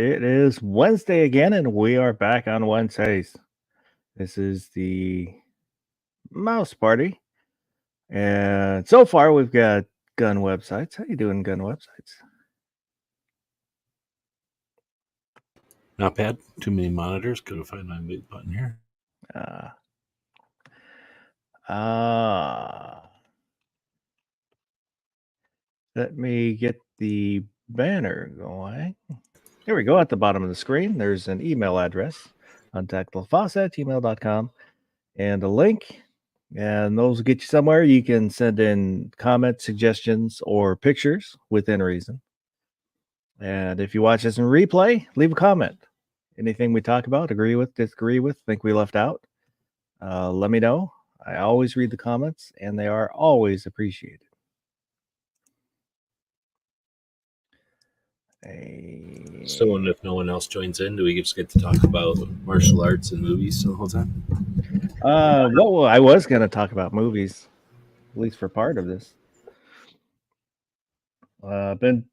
It is Wednesday again, and we are back on Wednesdays. This is the Mouse Party, and so far we've got gun websites. How you doing, gun websites? Not bad. Too many monitors. Couldn't find my mute button here. Uh, uh, Let me get the banner going. Here we go. At the bottom of the screen, there's an email address, untactedfoss@gmail.com, and a link. And those will get you somewhere. You can send in comments, suggestions, or pictures within reason. And if you watch this in replay, leave a comment. Anything we talk about, agree with, disagree with, think we left out, let me know. I always read the comments, and they are always appreciated. So, and if no one else joins in, do we just get to talk about martial arts and movies the whole time? Well, I was going to talk about movies, at least for part of this. Been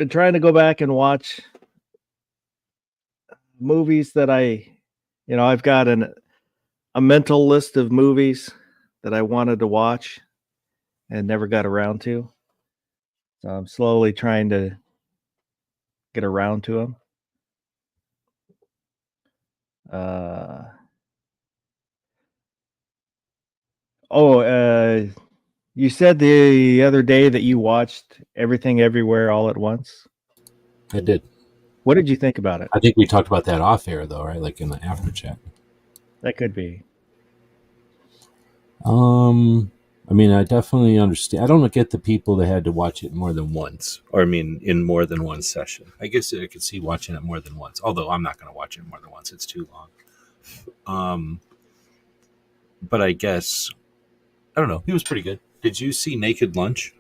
trying to go back and watch movies that I've got a mental list of movies that I wanted to watch and never got around to. So I'm slowly trying to get around to them. You said the other day that you watched Everything Everywhere All at Once. I did. What did you think about it? I think we talked about that off air, though, right? Like in the after chat. That could be. I mean, I definitely understand. I don't get the people that had to watch it more than once, or I mean, in more than one session. I guess I could see watching it more than once, although I'm not going to watch it more than once. It's too long. But I guess, I don't know. He was pretty good. Did you see Naked Lunch?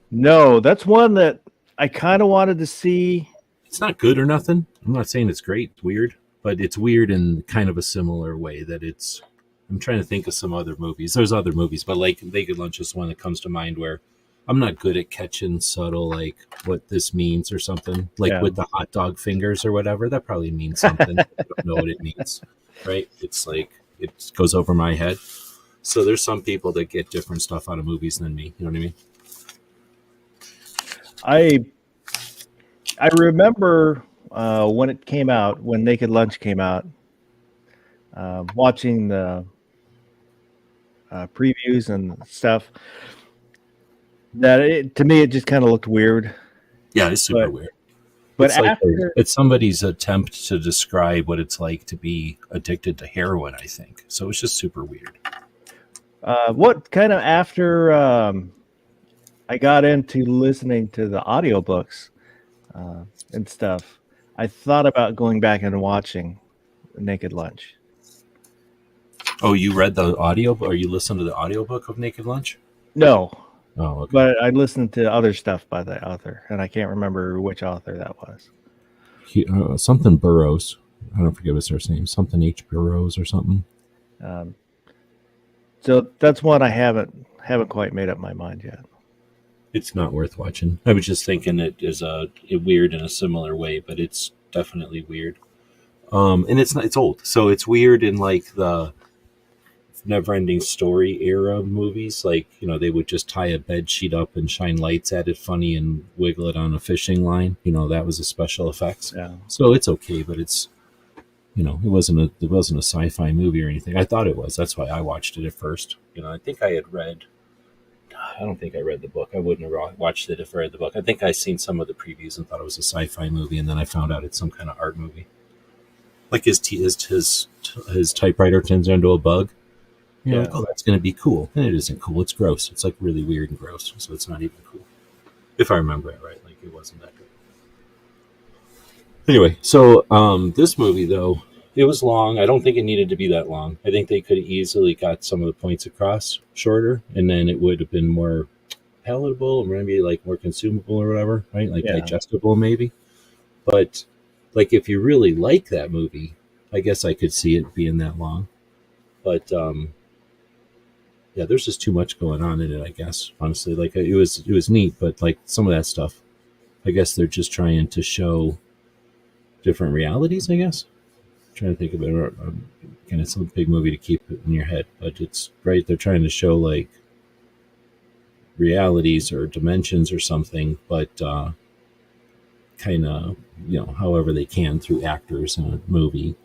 No, that's one that I kind of wanted to see. It's not good or nothing. I'm not saying it's great. It's weird, but it's weird in kind of a similar way that it's. I'm trying to think of some other movies. There's other movies, but like Naked Lunch is one that comes to mind where I'm not good at catching subtle, like what this means or something. Like with the hot dog fingers or whatever, that probably means something. I don't know what it means, right? It's like it goes over my head. So there's some people that get different stuff out of movies than me. You know what I mean? I remember when it came out, when Naked Lunch came out, watching the previews and stuff. To me, it just kind of looked weird. Yeah, it's super weird. But it's somebody's attempt to describe what it's like to be addicted to heroin, I think. So it's just super weird. What kind of after I got into listening to the audiobooks and stuff, I thought about going back and watching Naked Lunch. Oh, you read the audio, or you listened to the audiobook of Naked Lunch? No. Oh, okay. But I listened to other stuff by the author, and I can't remember which author that was. Something Burroughs. I don't forget his first name. Something H. Burroughs or something. So that's one I haven't quite made up my mind yet. It's not worth watching. I was just thinking it is weird in a similar way, but it's definitely weird. And it's old, so it's weird in like the Never-Ending Story era movies. Like, they would just tie a bed sheet up and shine lights at it funny and wiggle it on a fishing line. That was a special effects. Yeah. So it's okay, but it's it wasn't a sci-fi movie or anything. I thought it was. That's why I watched it at first. I think I had read. I don't think I read the book. I wouldn't have watched it if I read the book. I think I seen some of the previews and thought it was a sci-fi movie, and then I found out it's some kind of art movie. Like his typewriter turns into a bug. Like, oh, that's going to be cool. And it isn't cool. It's gross. It's like really weird and gross. So it's not even cool. If I remember it right, like it wasn't that good. Anyway, so this movie, though, it was long. I don't think it needed to be that long. I think they could have easily got some of the points across shorter, and then it would have been more palatable, or maybe like more consumable or whatever, right? Like digestible maybe. But like if you really like that movie, I guess I could see it being that long. But there's just too much going on in it, I guess. Honestly, like it was neat, but like some of that stuff, I guess they're just trying to show different realities, I guess. I'm trying to think of it, kind of some big movie to keep it in your head, but it's right. They're trying to show like realities or dimensions or something, but kind of, however they can through actors in a movie.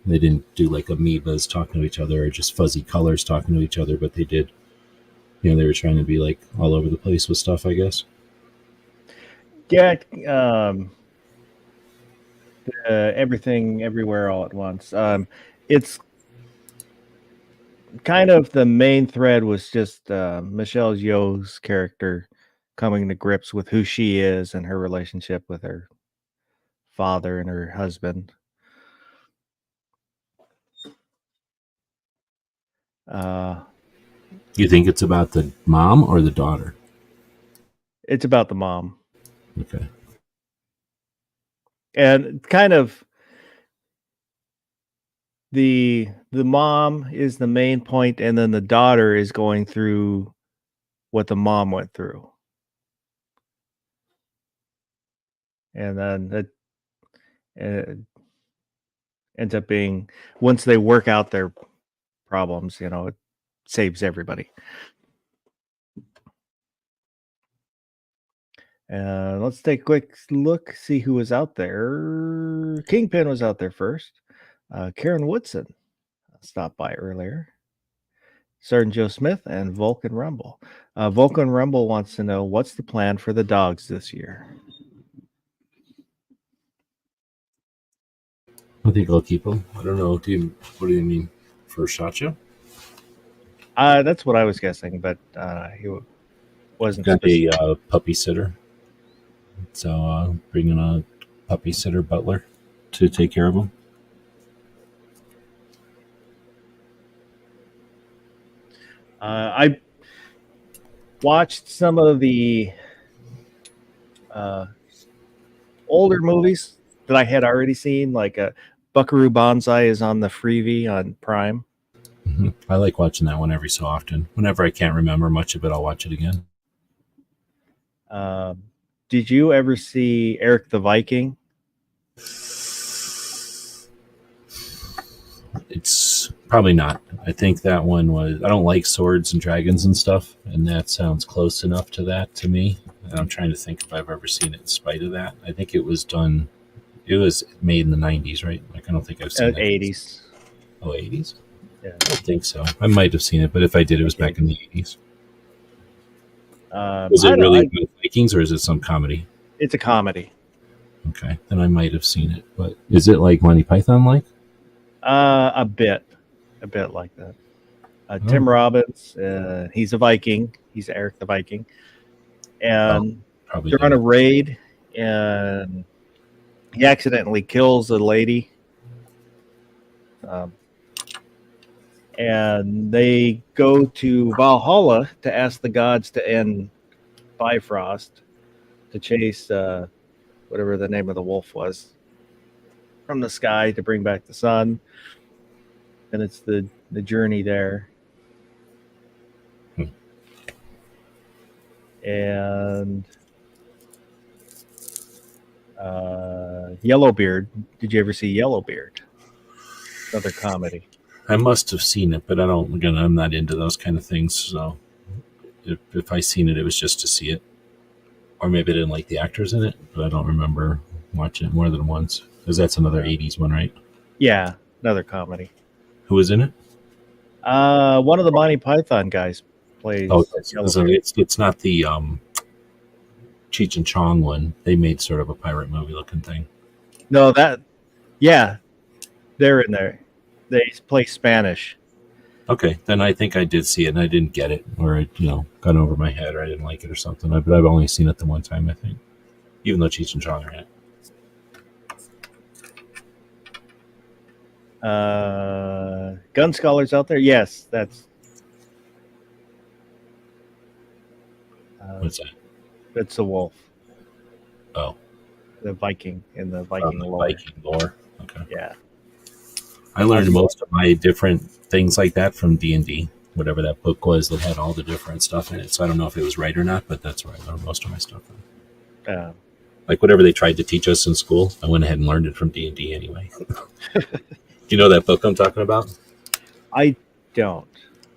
They didn't do like amoebas talking to each other or just fuzzy colors talking to each other, but they did. They were trying to be like all over the place with stuff, I guess. Yeah. Everything, everywhere, all at once. It's kind of the main thread was just Michelle Yeoh's character coming to grips with who she is and her relationship with her father and her husband. You think it's about the mom or the daughter? It's about the mom. Okay. And kind of the mom is the main point, and then the daughter is going through what the mom went through. And then it ends up being, once they work out their problems, it saves everybody. Let's take a quick look, see who was out there. Kingpin was out there first. Karen Woodson stopped by earlier. Sergeant Joe Smith and Vulcan Rumble. Vulcan Rumble wants to know, what's the plan for the dogs this year? I think I'll keep them. I don't know. What do you mean for Shacha? That's what I was guessing, but he wasn't. Got a puppy sitter. So bringing a puppy sitter butler to take care of them. I watched some of the older movies that I had already seen, like Buckaroo Banzai is on the freebie on Prime. Mm-hmm. I like watching that one every so often. Whenever I can't remember much of it, I'll watch it again. Did you ever see Eric the Viking? It's probably not. I think that one was. I don't like swords and dragons and stuff, and that sounds close enough to that to me. And I'm trying to think if I've ever seen it in spite of that. I think it was done. It was made in the 90s, right? Like, I don't think I've seen it. 80s. Oh, 80s? Yeah. I don't think so. I might have seen it, but if I did, it was back in the 80s. Was it really about Vikings, or is it some comedy? It's a comedy. Okay, then I might have seen it. But is it like Monty Python like? A bit like that. Tim Robbins, he's a Viking. He's Eric the Viking, and they're on a raid, and he accidentally kills a lady, and they go to Valhalla to ask the gods to end Bifrost, to chase whatever the name of the wolf was from the sky to bring back the sun. And it's the journey there. And Yellowbeard. Did you ever see Yellowbeard? Another comedy. I must have seen it, but I don't. Again, I'm not into those kind of things. So if I seen it, it was just to see it, or maybe I didn't like the actors in it. But I don't remember watching it more than once, because that's another 80s one, right? Yeah, another comedy. Who was in it? One of the Monty Python guys plays. Oh, so it's not the Cheech and Chong one. They made sort of a pirate movie looking thing. No, they're in there. They play Spanish. Okay, then I think I did see it, and I didn't get it, or it got over my head, or I didn't like it, or something. But I've only seen it the one time, I think, even though Cheech and Chong are in it. Gun Scholars out there? Yes, that's. What's that? That's the wolf. Oh, the Viking in the Viking lore. Viking lore. Okay. Yeah. I learned most of my different things like that from D&D, whatever that book was that had all the different stuff in it. So I don't know if it was right or not, but that's where I learned most of my stuff from. Like whatever they tried to teach us in school, I went ahead and learned it from D&D anyway. Do you know that book I'm talking about? I don't.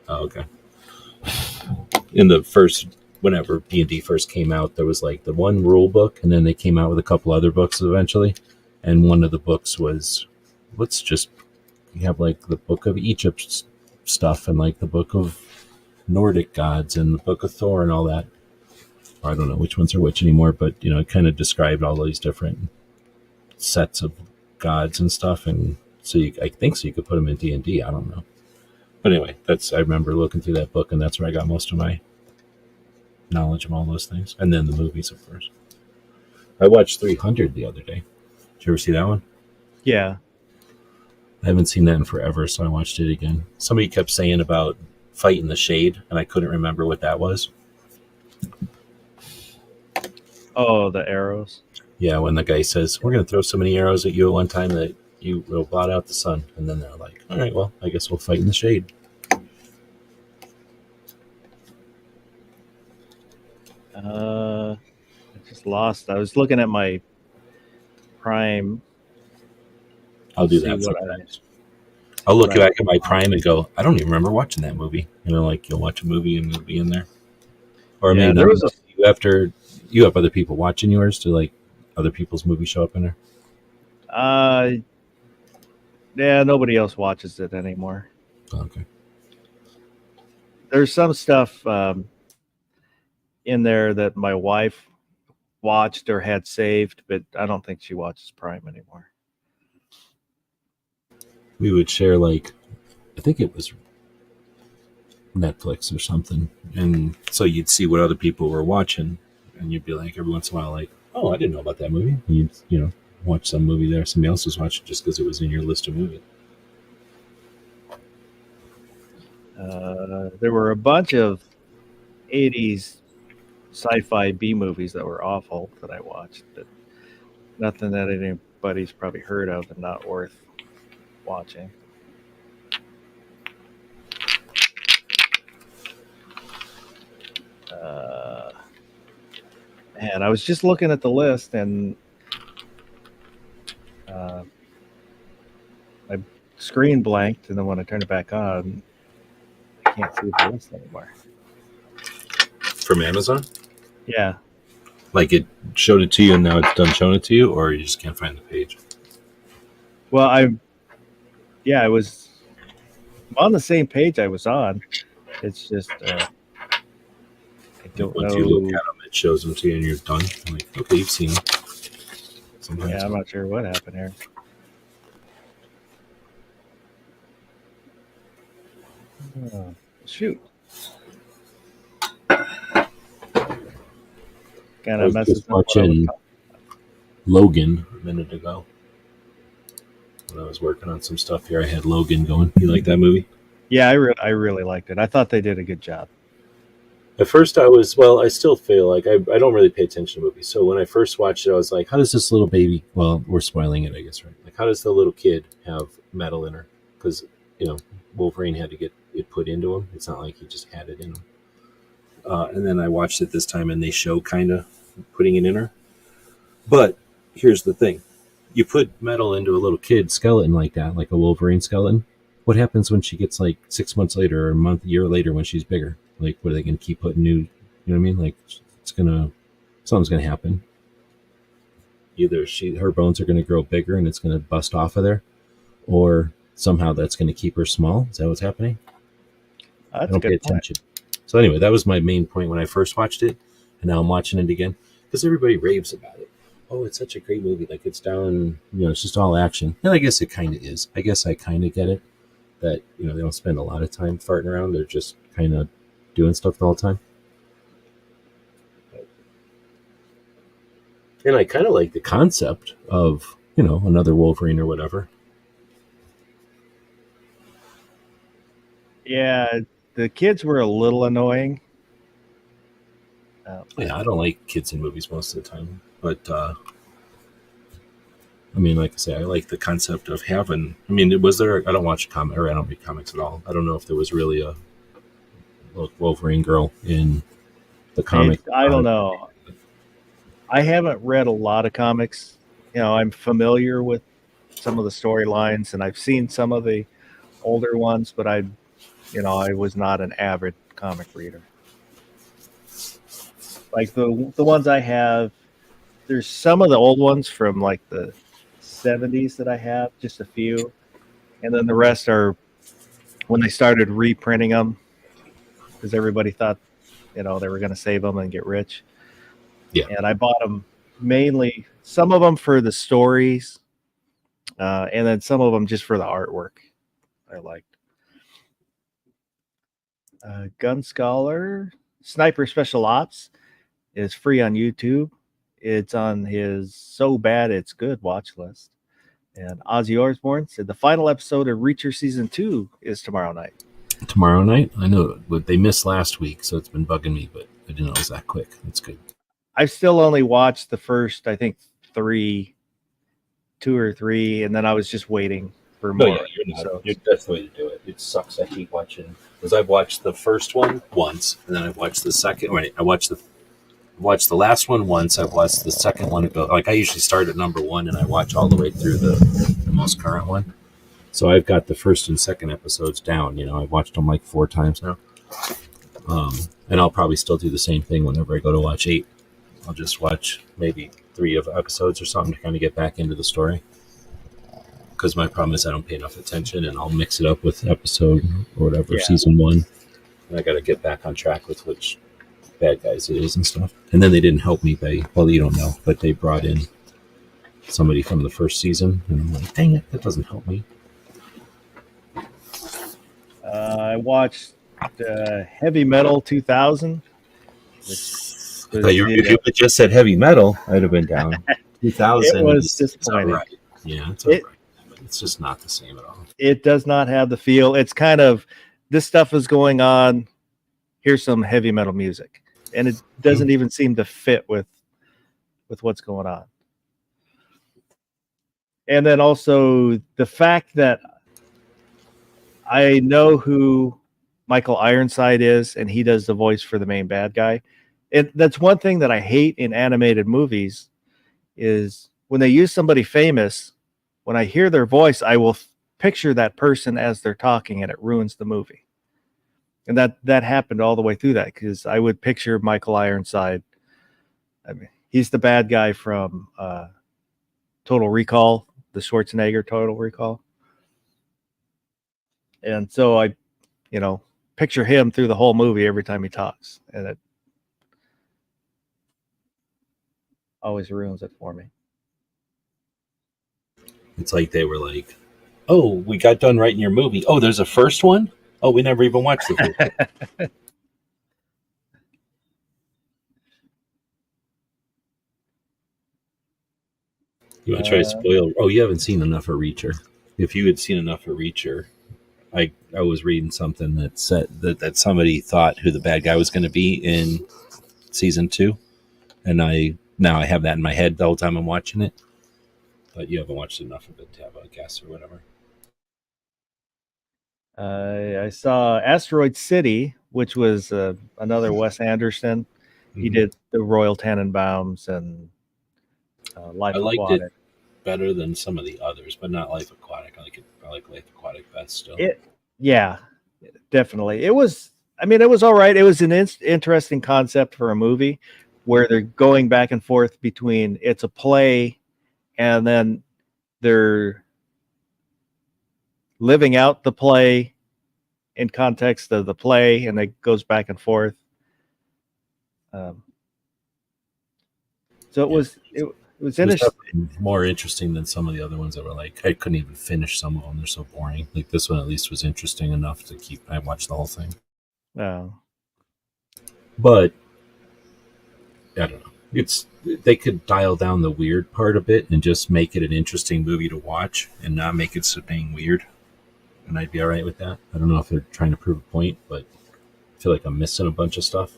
Oh, okay. In the first, whenever D&D first came out, there was like the one rule book, and then they came out with a couple other books eventually. And one of the books was, let's just, you have like the book of Egypt stuff and like the book of Nordic gods and the book of Thor and all that. I don't know which ones are which anymore, but it kind of described all these different sets of gods and stuff, and so I think so you could put them in D&D. I don't know, but anyway, I remember looking through that book, and that's where I got most of my knowledge of all those things, and then the movies, of course. I watched 300 the other day. Did you ever see that one? Yeah. I haven't seen that in forever, so I watched it again. Somebody kept saying about Fight in the Shade, and I couldn't remember what that was. Oh, the arrows. Yeah, when the guy says, we're going to throw so many arrows at you at one time that you will blot out the sun. And then they're like, all right, well, I guess we'll fight in the shade. I just lost. I was looking at my Prime. I'll do that sometimes. I'll look back at my Prime and go, I don't even remember watching that movie. Like you'll watch a movie and it'll be in there. Or yeah, maybe there was you have other people watching yours to like other people's movies show up in there? Yeah, nobody else watches it anymore. Okay. There's some stuff in there that my wife watched or had saved, but I don't think she watches Prime anymore. We would share, like, I think it was Netflix or something, and so you'd see what other people were watching, and you'd be like, every once in a while, like, oh, I didn't know about that movie. And you'd, watch some movie there somebody else was watching just because it was in your list of movies. There were a bunch of 80s sci-fi B movies that were awful that I watched, but nothing that anybody's probably heard of and not worth watching. Man, I was just looking at the list and my screen blanked, and then when I turned it back on, I can't see the list anymore. From Amazon? Yeah. Like it showed it to you and now it's done showing it to you, or you just can't find the page? Well, I was on the same page I was on. It's just I don't Once know. you look at them, it shows them to you and you're done. I'm like, okay, you've seen them. Sometimes. Yeah, I'm not sure what happened here. Oh, shoot. Kind I of was messes just up what I was watching talking. Logan a minute ago. When I was working on some stuff here, I had Logan going. You like that movie? Yeah, I really liked it. I thought they did a good job. At first I still feel like I don't really pay attention to movies. So when I first watched it, I was like, how does this little baby, well, we're spoiling it, I guess, right? Like, how does the little kid have metal in her? Because, Wolverine had to get it put into him. It's not like he just had it in him. And then I watched it this time and they show kind of putting it in her. But here's the thing. You put metal into a little kid skeleton like that, like a Wolverine skeleton. What happens when she gets like 6 months later or a year later when she's bigger? Like, what are they going to keep putting new? You know what I mean? Like, something's going to happen. Either her bones are going to grow bigger and it's going to bust off of there, or somehow that's going to keep her small. Is that what's happening? That's I don't pay attention. So anyway, that was my main point when I first watched it, and now I'm watching it again because everybody raves about it. Oh, it's such a great movie. Like, it's down, it's just all action. And I guess it kind of is. I guess I kind of get it that, they don't spend a lot of time farting around. They're just kind of doing stuff the whole time. And I kind of like the concept of, another Wolverine or whatever. Yeah, the kids were a little annoying. Yeah, I don't like kids in movies most of the time. But, like I say, I like the concept of having... was there... I don't watch comic, or I don't read comics at all. I don't know if there was really a Wolverine girl in the comic. I don't know. I haven't read a lot of comics. I'm familiar with some of the storylines, and I've seen some of the older ones, but I was not an avid comic reader. Like the ones I have, there's some of the old ones from like the 70s that I have, just a few, and then the rest are when they started reprinting them because everybody thought they were going to save them and get rich. Yeah. And I bought them mainly, some of them for the stories, and then some of them just for the artwork I liked. Gun Scholar Sniper Special Ops is free on YouTube. It's on his So Bad It's Good watch list. And Ozzy Osbourne said the final episode of Reacher Season 2 is tomorrow night. Tomorrow night? I know, but they missed last week, so it's been bugging me, but I didn't know it was that quick. That's good. I've still only watched the first, I think, 2 or 3, and then I was just waiting for more. No, yeah, you're not. So, that's the way to do it. It sucks. I hate watching, because I've watched the first one once, and then I've watched the second. Right, I watched the last one once. I've watched the second one ago. Like I usually start at number 1, and I watch all the way through the most current one. So I've got the first and second episodes down. I've watched them like 4 times now. And I'll probably still do the same thing whenever I go to watch 8. I'll just watch maybe 3 of episodes or something to kind of get back into the story. Because my problem is I don't pay enough attention, and I'll mix it up with episode or whatever, season 1. And I got to get back on track with which bad guys it is and stuff. And then they didn't help me well, you don't know, but they brought in somebody from the first season, and I'm like, dang it, that doesn't help me. I watched Heavy Metal 2000. You just said heavy metal, I'd have been down. 2000 it was disappointing. Right. Yeah, it's all right. But it's just not the same at all. It does not have the feel. It's kind of, this stuff is going on. Here's some heavy metal music, and it doesn't even seem to fit with what's going on. And then also the fact that I know who Michael Ironside is, and he does the voice for the main bad guy. That's one thing that I hate in animated movies is when they use somebody famous, when I hear their voice, I will picture that person as they're talking, and it ruins the movie. And that happened all the way through that, because I would picture Michael Ironside. I mean, he's the bad guy from Total Recall, the Schwarzenegger Total Recall. And so I, picture him through the whole movie every time he talks, and it always ruins it for me. It's like they were like, "Oh, we got done writing your movie. Oh, there's a first one? Oh, we never even watched the first one." You want to try to spoil? Oh, you haven't seen enough of Reacher. If you had seen enough of Reacher, I was reading something that said that somebody thought who the bad guy was going to be in season 2, and now I have that in my head the whole time I'm watching it. But you haven't watched enough of it to have a guess or whatever. I saw Asteroid City, which was another Wes Anderson. Mm-hmm. He did the Royal Tenenbaums and Life Aquatic. I liked it better than some of the others, but not Life Aquatic. I like Life Aquatic best still. Yeah, definitely. It was all right. It was an interesting concept for a movie where they're going back and forth between it's a play and then they're living out the play in context of the play, and it goes back and forth. So it was interesting. More interesting than some of the other ones that were like, I couldn't even finish some of them. They're so boring. Like this one at least was interesting enough to I watched the whole thing. Oh. But I don't know. They could dial down the weird part a bit and just make it an interesting movie to watch and not make it so dang weird. And I'd be all right with that. I don't know if they're trying to prove a point, but I feel like I'm missing a bunch of stuff.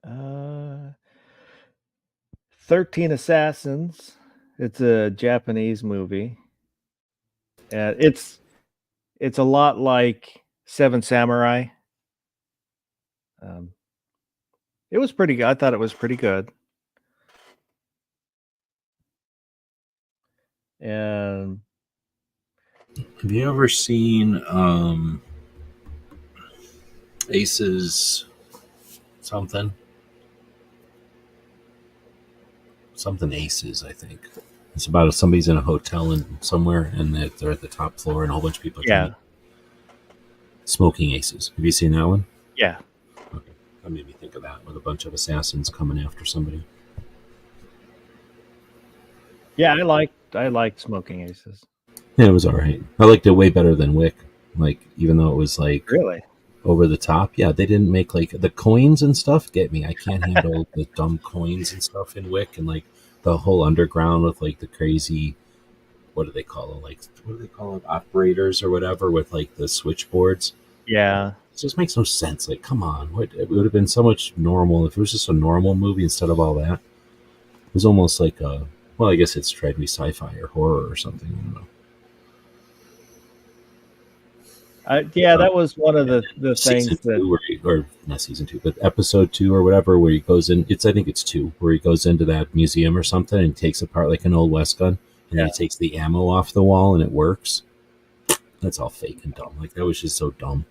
Uh, 13 Assassins. It's a Japanese movie. It's a lot like Seven Samurai, Um, it was pretty good. I thought it was pretty good. And Have you ever seen Aces something? Something Aces, I think. It's about somebody's in a hotel and somewhere, and they're at the top floor, and a whole bunch of people are trying yeah, to Smoking Aces. Have you seen that one? yeah, Okay, that made me think of that with a bunch of assassins coming after somebody. yeah. I liked Smoking Aces. Yeah, it was all right. I liked it way better than Wick. Like, even though it was like Really? over the top, yeah, they didn't make like the coins and stuff. Get me? I can't handle the dumb coins and stuff in Wick, and like the whole underground with like the crazy. What do they call it? Like, what do they call it? Operators or whatever with like the switchboards. Yeah. It just makes no sense. Like, come on, what? It would have been so much normal if it was just a normal movie instead of all that. It was almost like a. Well, I guess it's tried to be sci-fi or horror or something. I don't know. Yeah, that was one of the Season things that. two, or not season two, but episode two or whatever, where he goes in. I think it's two, where he goes into that museum or something and takes apart like an old West gun, and then he takes the ammo off the wall and it works. That's all fake and dumb. Like, that was just so dumb.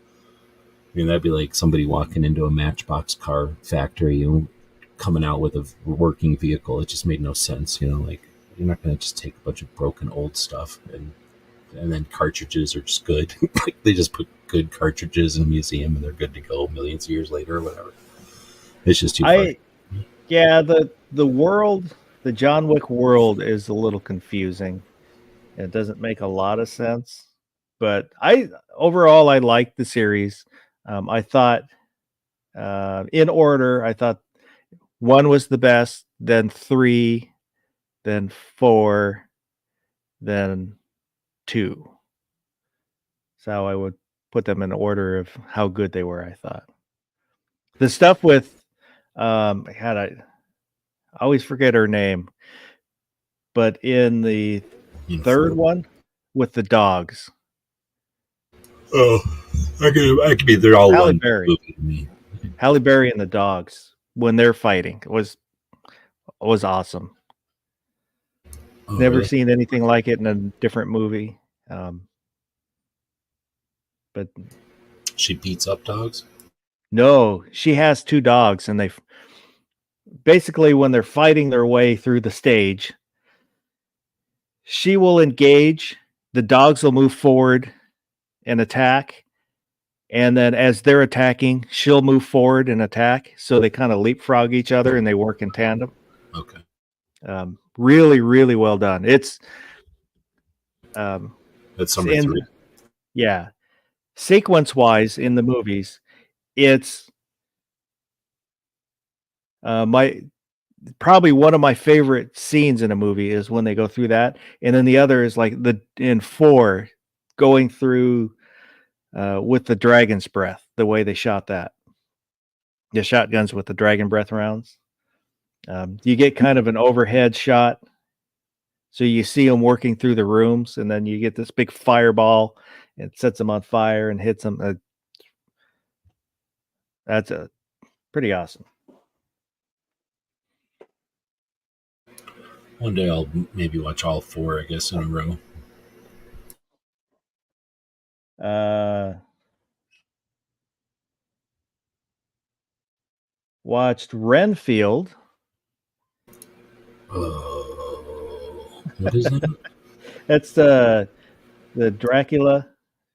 I mean, that'd be like somebody walking into a Matchbox car factory and coming out with a working vehicle. It just made no sense. Like, you're not going to just take a bunch of broken old stuff and then cartridges are just good. Like, they just put good cartridges in a museum and they're good to go millions of years later or whatever. It's just too far. Yeah, the world, the John Wick world is a little confusing. It doesn't make a lot of sense, but overall I liked the series. I thought in order, I thought 1 was the best, then 3, then 4, then 2. So I would put them in order of how good they were. I thought the stuff with I always forget her name, but in the third one with the dogs, Oh, I could be. They're all Halle one Berry, movie to me. Halle Berry and the dogs when they're fighting was awesome. Oh, Never really? seen anything like it in a different movie. But She beats up dogs. no, she has 2 dogs, and they basically when they're fighting their way through the stage, she will engage, the dogs will move forward and attack, and then as they're attacking, she'll move forward and attack. So they kind of leapfrog each other and they work in tandem. Okay. Really, really well done. It's That's number 3. yeah, sequence wise in the movies, it's my probably one of my favorite scenes in a movie is when they go through that, and then the other is like in 4 going through with the dragon's breath, the way they shot that, the shotguns with the dragon breath rounds. You get kind of an overhead shot, so you see them working through the rooms, and then you get this big fireball and sets them on fire and hits them. That's pretty awesome. One day I'll maybe watch all 4, I guess, in a row. Watched Renfield. What is that? That's the Dracula.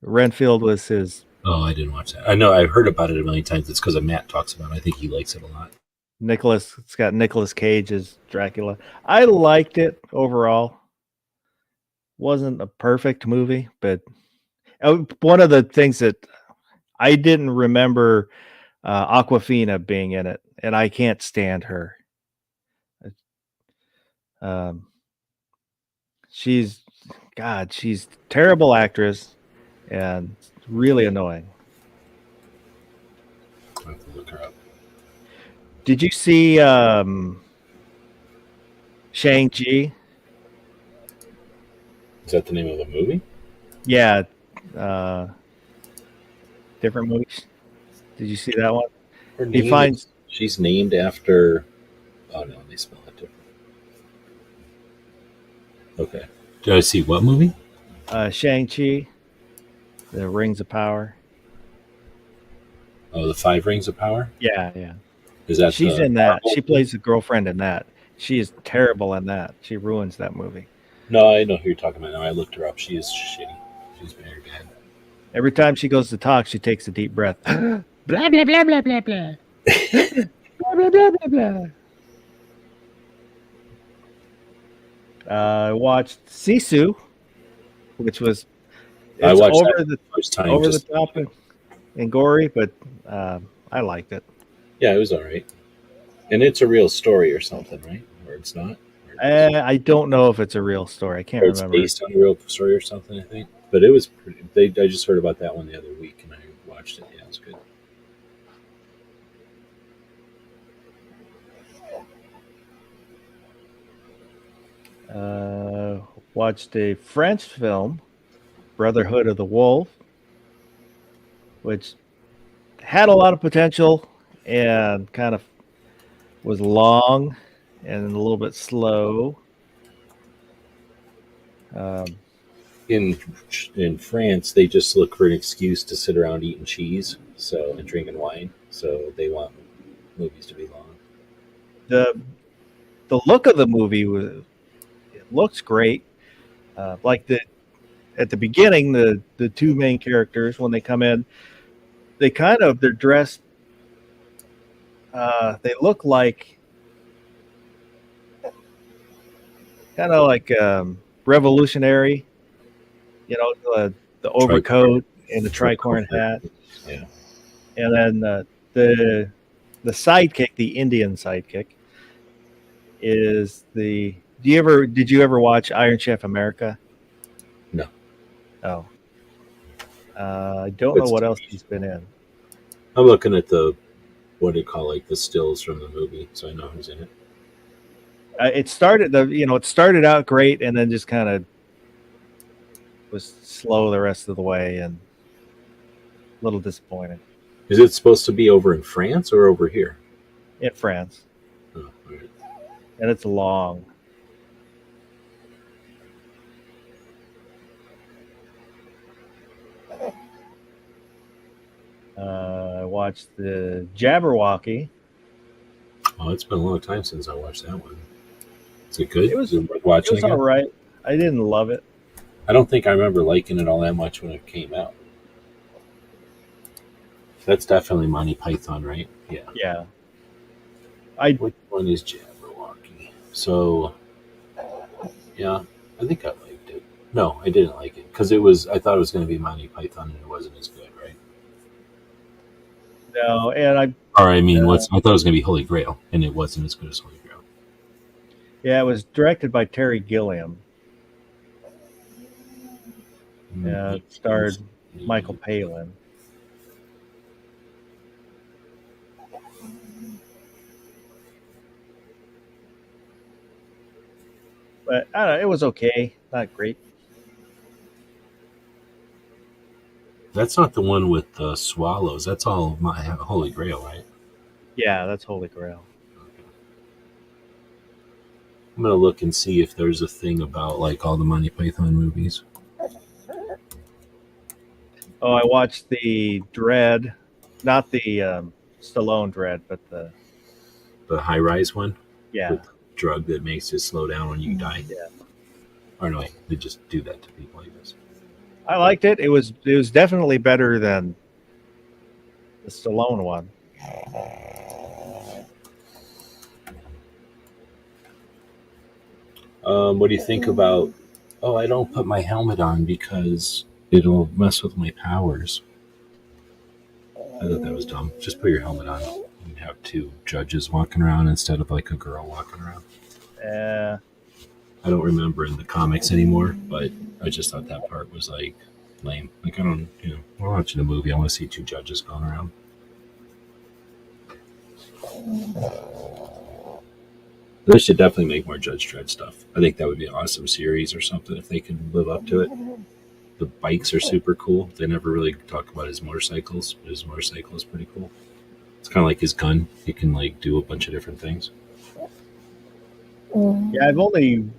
Renfield was his. Oh, I didn't watch that. I know I've heard about it a million times. It's because Matt talks about it. I think he likes it a lot. It's got Nicolas Cage as Dracula. I liked it overall. Wasn't a perfect movie, but one of the things that I didn't remember Aquafina being in it, and I can't stand her. She's a terrible actress and really annoying. I have to look her up. Did you see Shang-Chi? Is that the name of the movie? Yeah. Different movies. Did you see that one? Her He name finds she's named after. Oh no, they spell it different. Okay. Did I see what movie? Shang-Chi, the Rings of Power. Oh, the Five Rings of Power. Yeah, yeah. Is that She's the in that. Marvel? She plays the girlfriend in that. She is terrible in that. She ruins that movie. No, I know who you're talking about now. I looked her up. She is shitty. She's very bad. Every time she goes to talk, she takes a deep breath. Blah blah blah blah blah blah. Blah blah blah blah blah. I watched Sisu, which was I it's watched over that the first time. over the Just top and gory, but I liked it. yeah, it was all right. And it's a real story or something, right? Or it's not. Or it's, I don't know if it's a real story. I can't or it's remember. based on a real story or something. I think. But it was pretty. I just heard about that one the other week, and I watched it. Yeah, it was good. Watched a French film, Brotherhood of the Wolf, which had a lot of potential and kind of was long and a little bit slow. In France, they just look for an excuse to sit around eating cheese, and drinking wine. So they want movies to be long. The look of the movie looks great. Like at the beginning, the two main characters when they come in, they're dressed. They look like kind of like revolutionary, the overcoat and the tricorn hat, Yeah. and then the sidekick, the Indian sidekick, is the. Did you ever watch Iron Chef America? No. Oh, I don't know what else he's been in. I'm looking at what do you call the stills from the movie, so I know who's in it. It started out great and then just kind of was slow the rest of the way and a little disappointing. Is it supposed to be over in France or over here? In France. Oh, all right. And it's long. I watched the Jabberwocky. Oh, it's been a long time since I watched that one. Is it good? It was worth watching again? all right. I didn't love it. I don't think I remember liking it all that much when it came out. That's definitely Monty Python, right? Yeah. Yeah. Which one is Jabberwocky? So, yeah, I think I liked it. No, I didn't like it because I thought it was going to be Monty Python and it wasn't as good, right? No, and I thought it was going to be Holy Grail and it wasn't as good as Holy Grail. Yeah, it was directed by Terry Gilliam. It starred Michael Palin. But I don't know, it was okay, not great. That's not the one with the swallows. That's all my Holy Grail, right? Yeah, that's Holy Grail. Okay. I'm gonna look and see if there's a thing about all the Monty Python movies. Oh, I watched the Dread, not the Stallone Dread, but the High Rise one. Yeah. With the drug that makes you slow down when you die. Yeah. Or no, they just do that to people, I guess. I liked it. It was definitely better than the Stallone one. What do you think about? Oh, I don't put my helmet on because it'll mess with my powers. I thought that was dumb. Just put your helmet on. You'd have two judges walking around instead of a girl walking around. Yeah. I don't remember in the comics anymore, but I just thought that part was lame. I don't, we're watching a movie. I want to see two judges going around. They should definitely make more Judge Dredd stuff. I think that would be an awesome series or something if they could live up to it. The bikes are super cool. They never really talk about his motorcycles, but his motorcycle is pretty cool. It's kind of like his gun. He can like do a bunch of different things. Yeah, I've only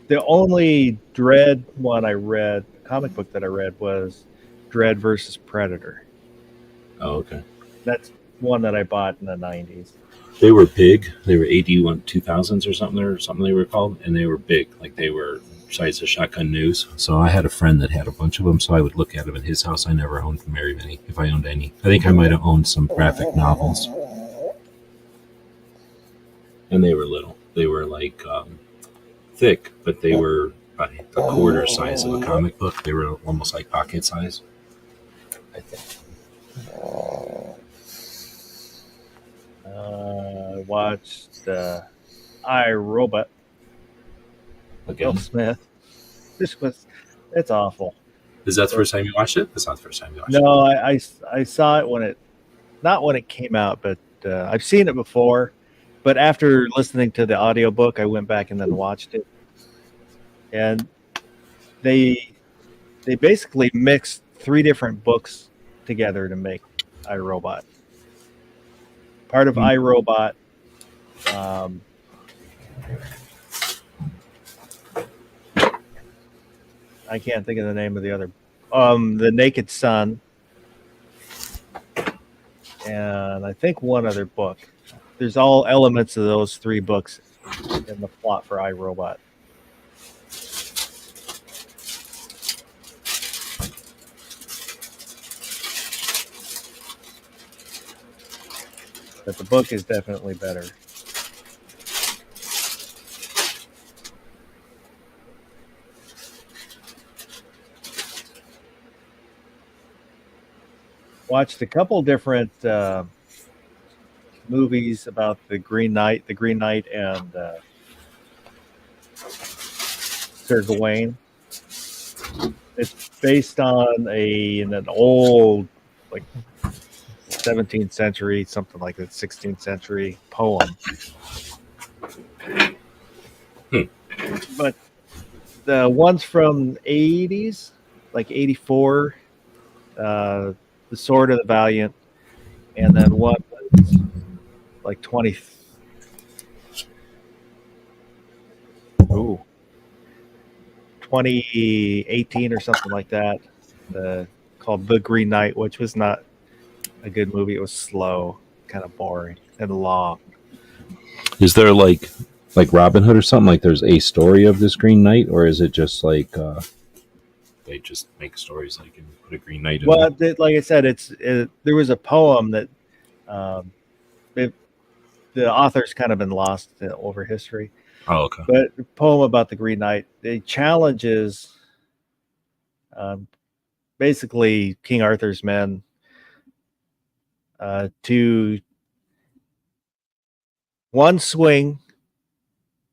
the only Dread one I read, comic book that I read, was Dread versus Predator. Oh, okay. That's one that I bought in the 90s. They were big. They were AD 2000s or something they were called, and they were big. Like they were size of Shotgun News. So I had a friend that had a bunch of them, so I would look at them in his house. I never owned very many, if I owned any. I think I might have owned some graphic novels, and they were little. They were like thick, but they were about a quarter size of a comic book. They were almost like pocket size, I think. I watched I, Robot, Will Again, Smith. It's awful. is that the first time you watched it? That's not the first time you watched it. No, I saw it not when it came out, but I've seen it before. But after listening to the audiobook, I went back and then watched it. And they basically mixed 3 different books together to make iRobot. Part of iRobot, I can't think of the name of the other. The Naked Sun, and I think one other book. There's all elements of those 3 books in the plot for iRobot. But the book is definitely better. Watched a couple different movies about the Green Knight and Sir Gawain. It's based on an old, like 17th century, something like that, 16th century poem. But the ones from 80s, like 84, The Sword of the Valiant, and then one was like 2018 or something like that, called The Green Knight, which was not a good movie. It was slow, kind of boring, and long. Is there like Robin Hood or something? Like there's a story of this Green Knight, or is it just like they just make stories like and put a Green Knight in? Well, like I said, there was a poem that the author's kind of been lost over history. Oh, okay. But a poem about the Green Knight, it challenges basically King Arthur's men to one swing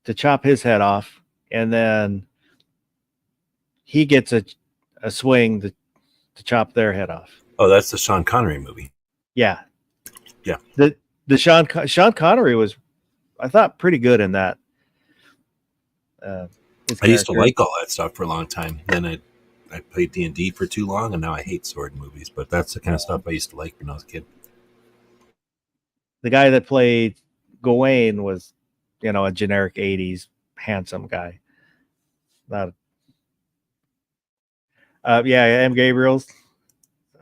to chop his head off, and then he gets a swing to chop their head off. Oh, that's the Sean Connery movie. Yeah. Yeah. The Sean Connery was, I thought, pretty good in that. I used to like all that stuff for a long time. Then I played D&D for too long, and now I hate sword movies. But that's the kind of stuff I used to like when I was a kid. The guy that played Gawain was, a generic 80s handsome guy. Not. M. Gabriel's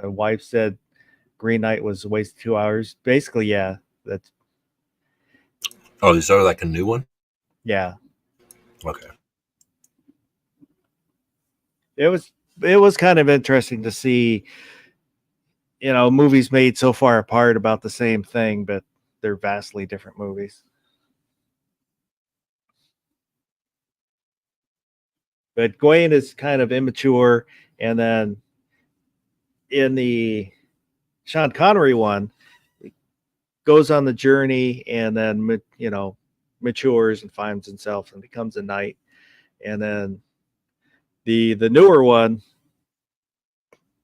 wife said Green Knight was a waste of 2 hours. Basically, yeah. That's. Oh, is there like a new one? Yeah. Okay. It was kind of interesting to see, movies made so far apart about the same thing, but they're vastly different movies. But Gawain is kind of immature, and then in the Sean Connery one, goes on the journey and then matures and finds himself and becomes a knight. And then the newer one,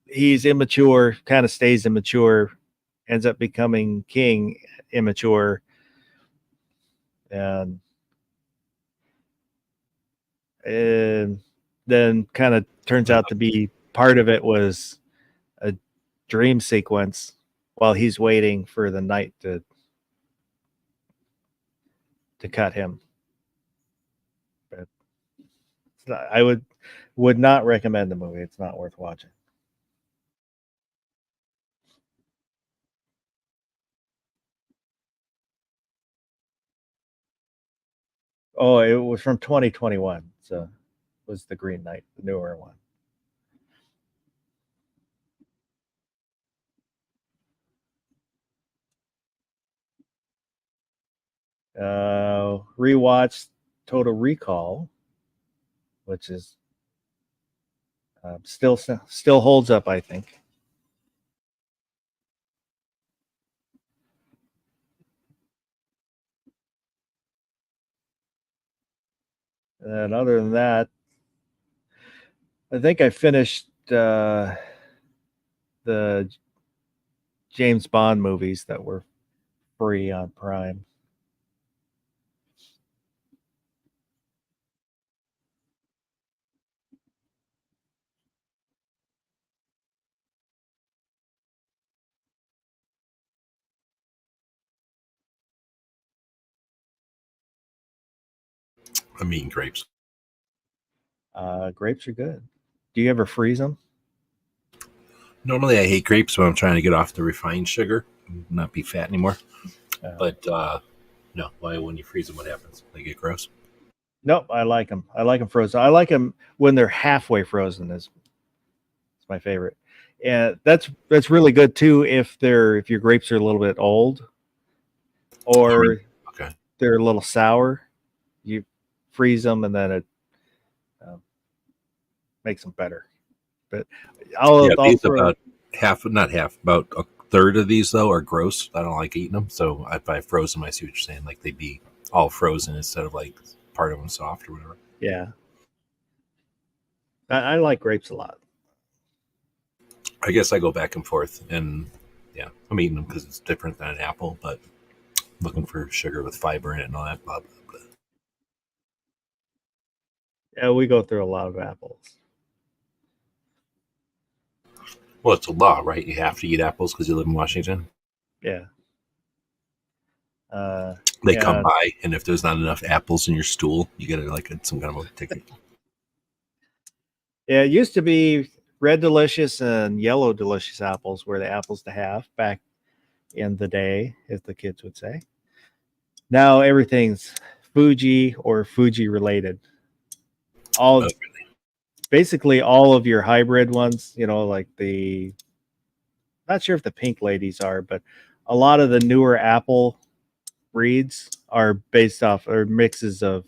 he's immature, kind of stays immature, ends up becoming king immature, and then kind of turns out to be part of it was dream sequence while he's waiting for the knight to cut him. But I would not recommend the movie. It's not worth watching. Oh, it was from 2021. So it was The Green Knight, the newer one. Rewatched Total Recall, which is still holds up, I think. And other than that, I think I finished the James Bond movies that were free on Prime. I'm eating grapes. Grapes are good. Do you ever freeze them? Normally, I hate grapes when I'm trying to get off the refined sugar, not be fat anymore. But no, why? When you freeze them, what happens? They get gross. Nope, I like them. I like them frozen. I like them when they're halfway frozen. Is my favorite, and that's really good too if your grapes are a little bit old, or okay, they're a little sour. You freeze them, and then it makes them better. But I'll about about a third of these though are gross. I don't like eating them, so if I froze them, I see what you're saying. Like they'd be all frozen instead of like part of them soft or whatever. Yeah, I like grapes a lot. I guess I go back and forth, and yeah, I'm eating them because it's different than an apple, but looking for sugar with fiber in it and all that. Blah, blah, blah. Yeah, we go through a lot of apples. Well, it's a law, right? You have to eat apples because you live in Washington. Yeah. They come by, and if there's not enough apples in your stool, you get some kind of a ticket. Yeah, it used to be Red Delicious and Yellow Delicious apples were the apples to have back in the day, as the kids would say. Now everything's Fuji or Fuji related. Basically all of your hybrid ones, like not sure if the pink ladies are, but a lot of the newer apple breeds are based off or mixes of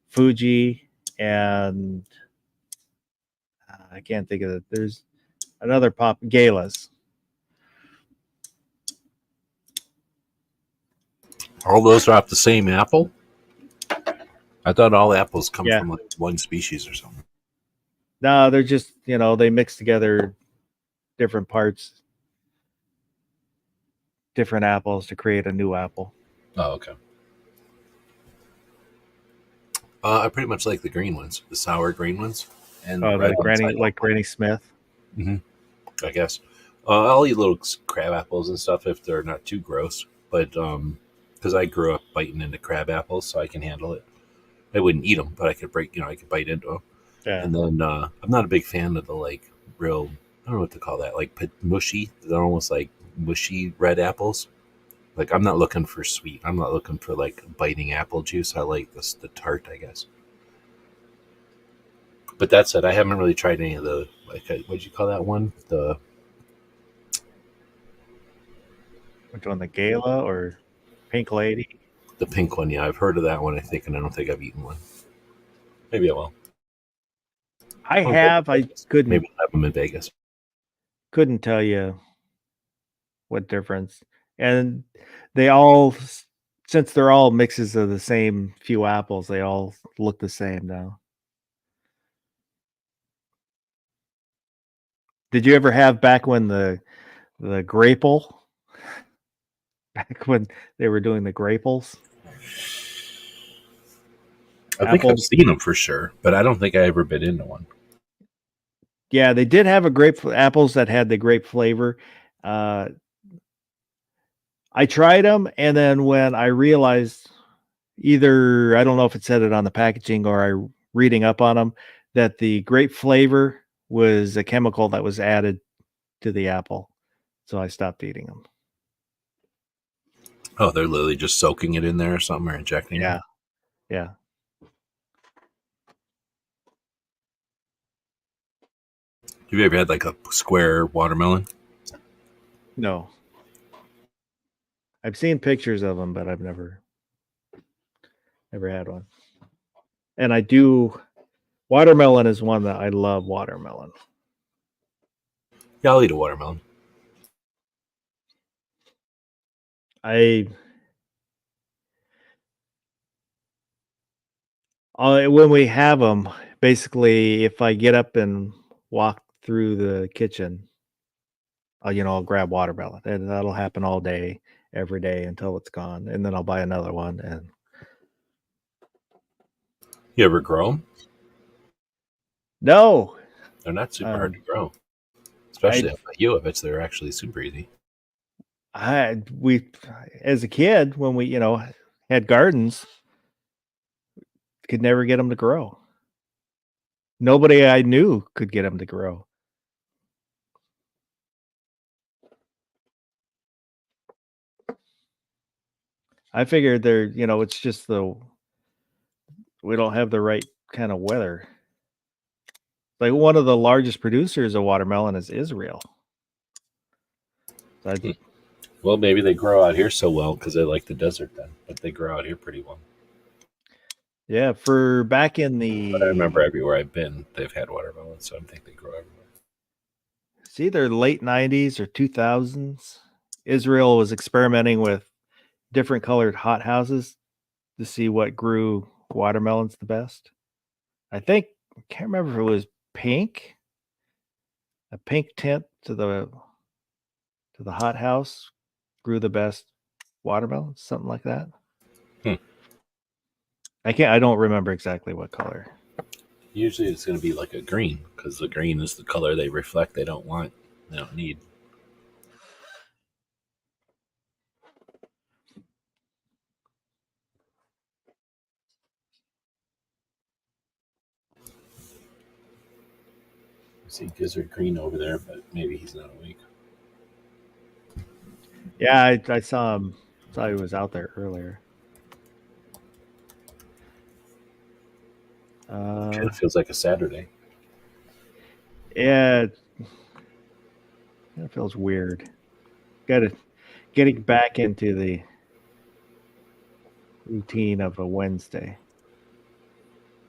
Fuji and I can't think of it. There's another Galas. All those are off the same apple? I thought all apples come from like one species or something. No, they're just, they mix together different parts, different apples to create a new apple. Oh, okay. I pretty much like the green ones, the sour green ones. And Granny Smith. Mm-hmm. I guess. I'll eat little crab apples and stuff if they're not too gross. But because I grew up biting into crab apples, so I can handle it. I wouldn't eat them, but I could I could bite into them. Yeah. And then I'm not a big fan of the real, I don't know what to call that, mushy. They're almost like mushy red apples. I'm not looking for sweet. I'm not looking for biting apple juice. I like the tart, I guess. But that said, I haven't really tried any of the what'd you call that one? Which one, the Gala or Pink Lady? The pink one, yeah. I've heard of that one, I think, and I don't think I've eaten one. Maybe I will. I couldn't. Maybe I'll have them in Vegas. Couldn't tell you what difference. And they all, since they're all mixes of the same few apples, they all look the same now. Did you ever have back when the Grapple? Back when they were doing the Grapples? I think I've seen them for sure, but I don't think I ever bit into one. Yeah, they did have a grape apples that had the grape flavor. Uh, I tried them, and then when I realized either I don't know if it said it on the packaging or I reading up on them that the grape flavor was a chemical that was added to the apple, so I stopped eating them. Oh, they're literally just soaking it in there or something, or injecting Yeah, it. yeah. Have you ever had like a square watermelon? No, I've seen pictures of them, but I've never had one. And I do. Watermelon is one that I love. Watermelon. Yeah, I'll eat a watermelon. I when we have them, basically, if I get up and walk through the kitchen, I'll grab watermelon, and that'll happen all day, every day until it's gone, and then I'll buy another one. And You ever grow them? no, They're not super hard um, to grow, I, especially like you. I bet they're actually super easy. we, as a kid, when we, had gardens, could never get them to grow. Nobody I knew could get them to grow. I figured it's just we don't have the right kind of weather. Like one of the largest producers of watermelon is Israel. So Well, maybe they grow out here so well because they like the desert then, but they grow out here pretty well. yeah, for back in But I remember the everywhere I've been, they've had watermelon, so I think they grow everywhere. it's either late 90s or 2000s, Israel was experimenting with different colored hothouses to see what grew watermelons the best. I can't remember if it was pink, a pink tint to the hothouse grew the best watermelon, something like that. Hmm. I don't remember exactly what color. Usually it's going to be like a green because the green is the color they reflect. They don't want, they don't need. I see Gizzard Green over there, but maybe he's not awake. Yeah, I saw him. Saw he was out there earlier. It feels like a Saturday. Yeah, it feels weird. Getting back into the routine of a Wednesday.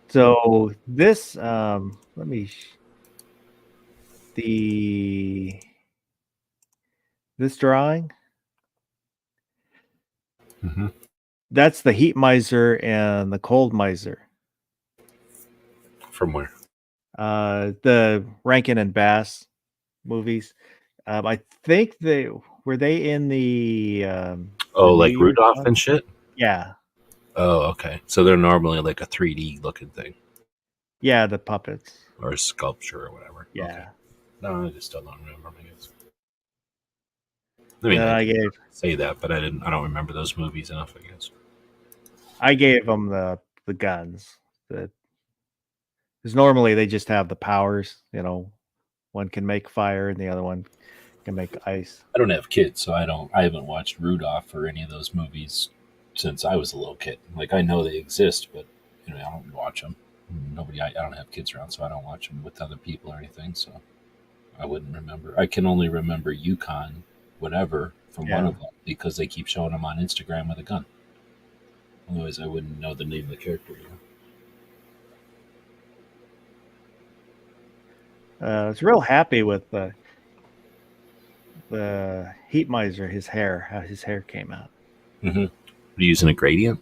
So this, let me the this drawing. Mm-hmm. That's the Heat Miser and the Cold Miser. From where? The Rankin and Bass movies. I think they were they in the Oh, New like Year's Rudolph one? and shit? Yeah, Oh, okay. So they're normally like a 3D looking thing yeah, the puppets. or a sculpture or whatever. Yeah. Okay. No, I just still don't remember, I guess. I And mean, then I I gave say that, but I don't remember those movies enough, I guess. them the guns. Because normally they just have the powers. One can make fire and the other one can make ice. I don't have kids, so I haven't watched Rudolph or any of those movies since I was a little kid. Like I know they exist, but I don't watch them. I don't have kids around, so I don't watch them with other people or anything. So I wouldn't remember. I can only remember Yukon, whatever, from one Yeah. of them because they keep showing them on Instagram with a gun. Otherwise, I wouldn't know the name of the character. I was real happy with the Heat Miser. How his hair came out. Mm-hmm. Are you using a gradient?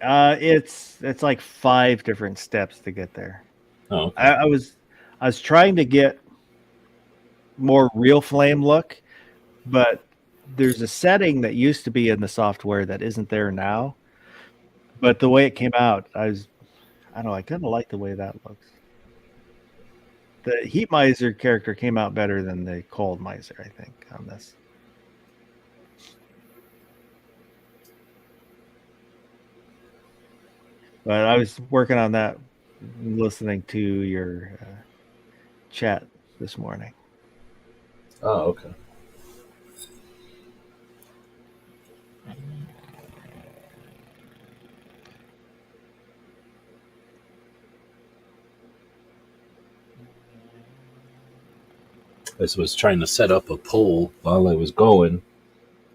It's like 5 different steps to get there. Oh, okay. I was trying to get more real flame look, but there's a setting that used to be in the software that isn't there now. But the way it came out, I don't know, I kind of like the way that looks. The Heat Miser character came out better than the Cold Miser, I think, on this. But I was working on that, listening to your chat this morning. Oh, okay. I was trying to set up a poll while I was going,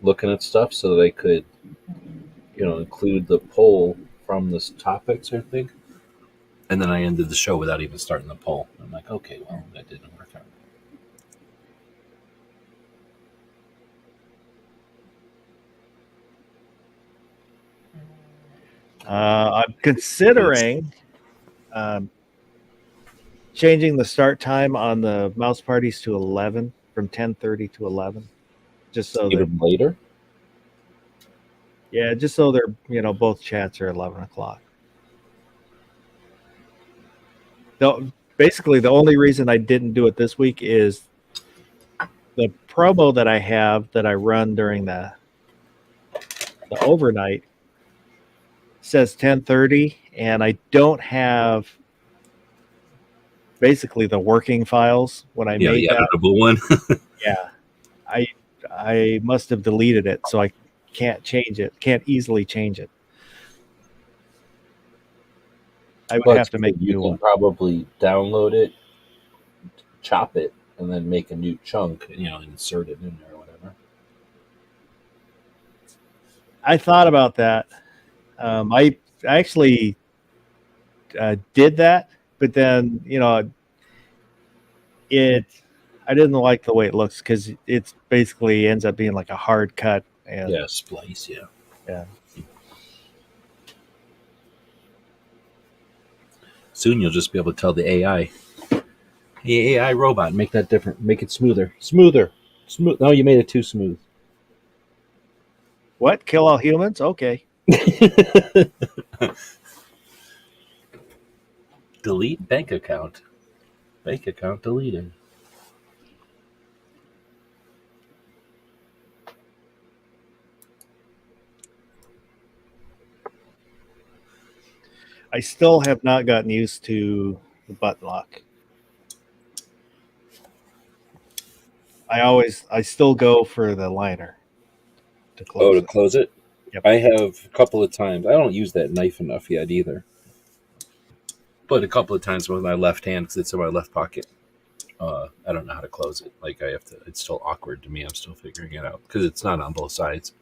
looking at stuff so that I could, include the poll from this topics, I think. And then I ended the show without even starting the poll. I'm like, okay, well, that didn't work out. I'm considering changing the start time on the mouse parties to 11, from 10:30 to 11, just so that Even later? yeah, just so they're both chats are 11 o'clock. Basically, the only reason I didn't do it this week is the promo that I have that I run during the overnight says 10:30, and I don't have basically the working files when I Yeah, made the that. editable one. Yeah, I must have deleted it, so I can't change it. Can't easily change it. I would have to make a You new can one. probably download it, chop it, and then make a new chunk, insert it in there or whatever. I thought about that. I actually did that, but then I didn't like the way it looks because it's basically ends up being like a hard cut. And Yeah, splice, yeah. yeah. Soon you'll just be able to tell the AI, hey, AI robot, make that different. Make it smoother. Smoother. Smooth. No, you made it too smooth. What? Kill all humans? Okay. Delete bank account. Bank account deleted. I still have not gotten used to the button lock. I still go for the liner to close To it. close it? Yep. I have a couple of times. I don't use that knife enough yet either. But a couple of times with my left hand, because it's in my left pocket, I don't know how to close it. Like, I have to, it's still awkward to me. I'm still figuring it out because it's not on both sides.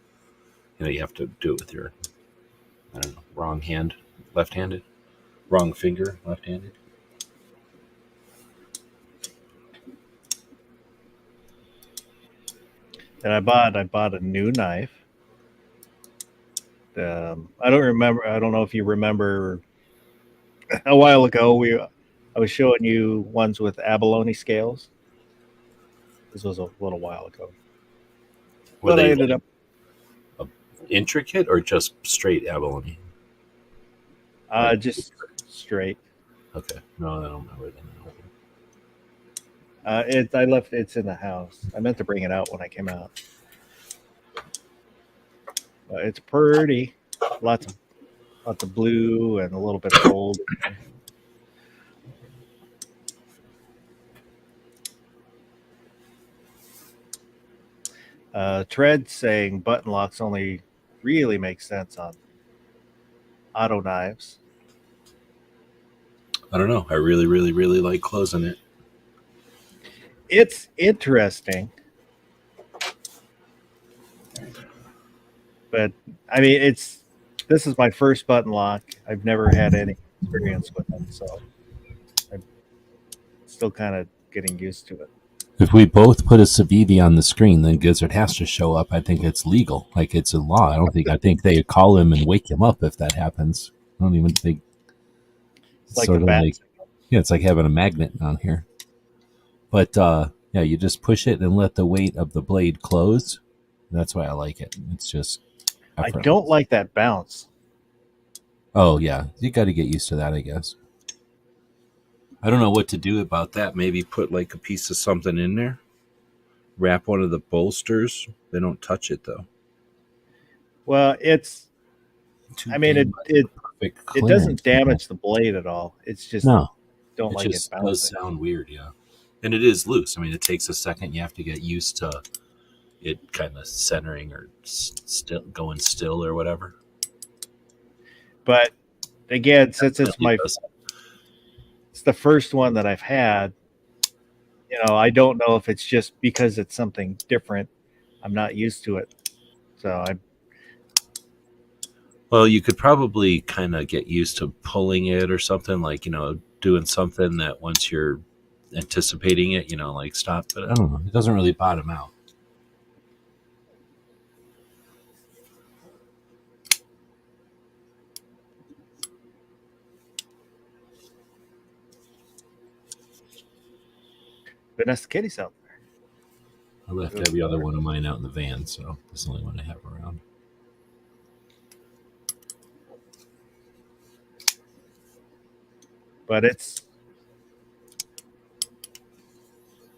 You have to do it with your, I don't know, wrong hand, left handed, wrong finger, left handed. And I bought a new knife. I don't remember. I don't know if you remember. A while ago, I was showing you ones with abalone scales. This was a little while ago. Were But I they ended up intricate or just straight abalone? just straight. Okay, no, I don't remember that. I left. It's in the house. I meant to bring it out when I came out. It's pretty. Lots of blue and a little bit of gold. Tread saying button locks only really make sense on auto knives. I don't know. I really, really, really like closing it. It's interesting, but I mean, this is my first button lock. I've never had any experience with them, so I'm still kind of getting used to it. If we both put a Savidi on the screen, then Gizzard has to show up. I think it's legal. Like, it's a law. I think they call him and wake him up if that happens. I don't even think It's like a bat. It's like having a magnet on here. But yeah, you just push it and let the weight of the blade close. That's why I like it. It's just effortless. I don't like that bounce. Oh yeah, you got to get used to that, I guess. I don't know what to do about that. Maybe put like a piece of something in there. Wrap one of the bolsters. They don't touch it though. Well, it's. Too I mean, big. Perfect it clearance. doesn't damage the blade at all. It's just No, don't it like it just does bouncing. sound weird, yeah. And it is loose. I mean, it takes a second. You have to get used to it kind of centering or still going still or whatever. But again, since it's Definitely does. it's the first one that I've had, I don't know if it's just because it's something different. I'm not used to it, so I. Well, you could probably kind of get used to pulling it or something like, doing something that once you're anticipating it, like stop. But I don't know. It doesn't really bottom out. Vanessa Kitty's out there. I left every other one of mine out in the van, so this is the only one I have around. But it's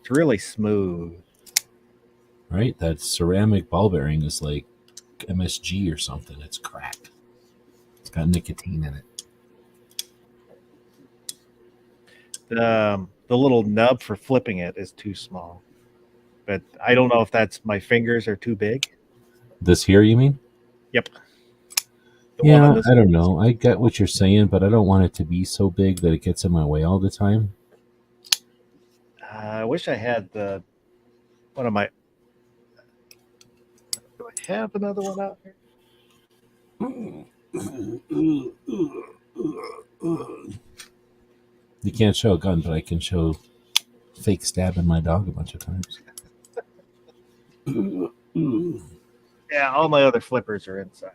really smooth. Right? That ceramic ball bearing is like MSG or something. It's cracked. It's got nicotine in it. The little nub for flipping it is too small, but I don't know if that's my fingers are too big. This here, you mean? Yep. Yeah, I don't know. I get what you're saying, but I don't want it to be so big that it gets in my way all the time. I wish I had one of my. Do I have another one out here? You can't show a gun, but I can show fake stabbing my dog a bunch of times. Yeah, all my other flippers are inside.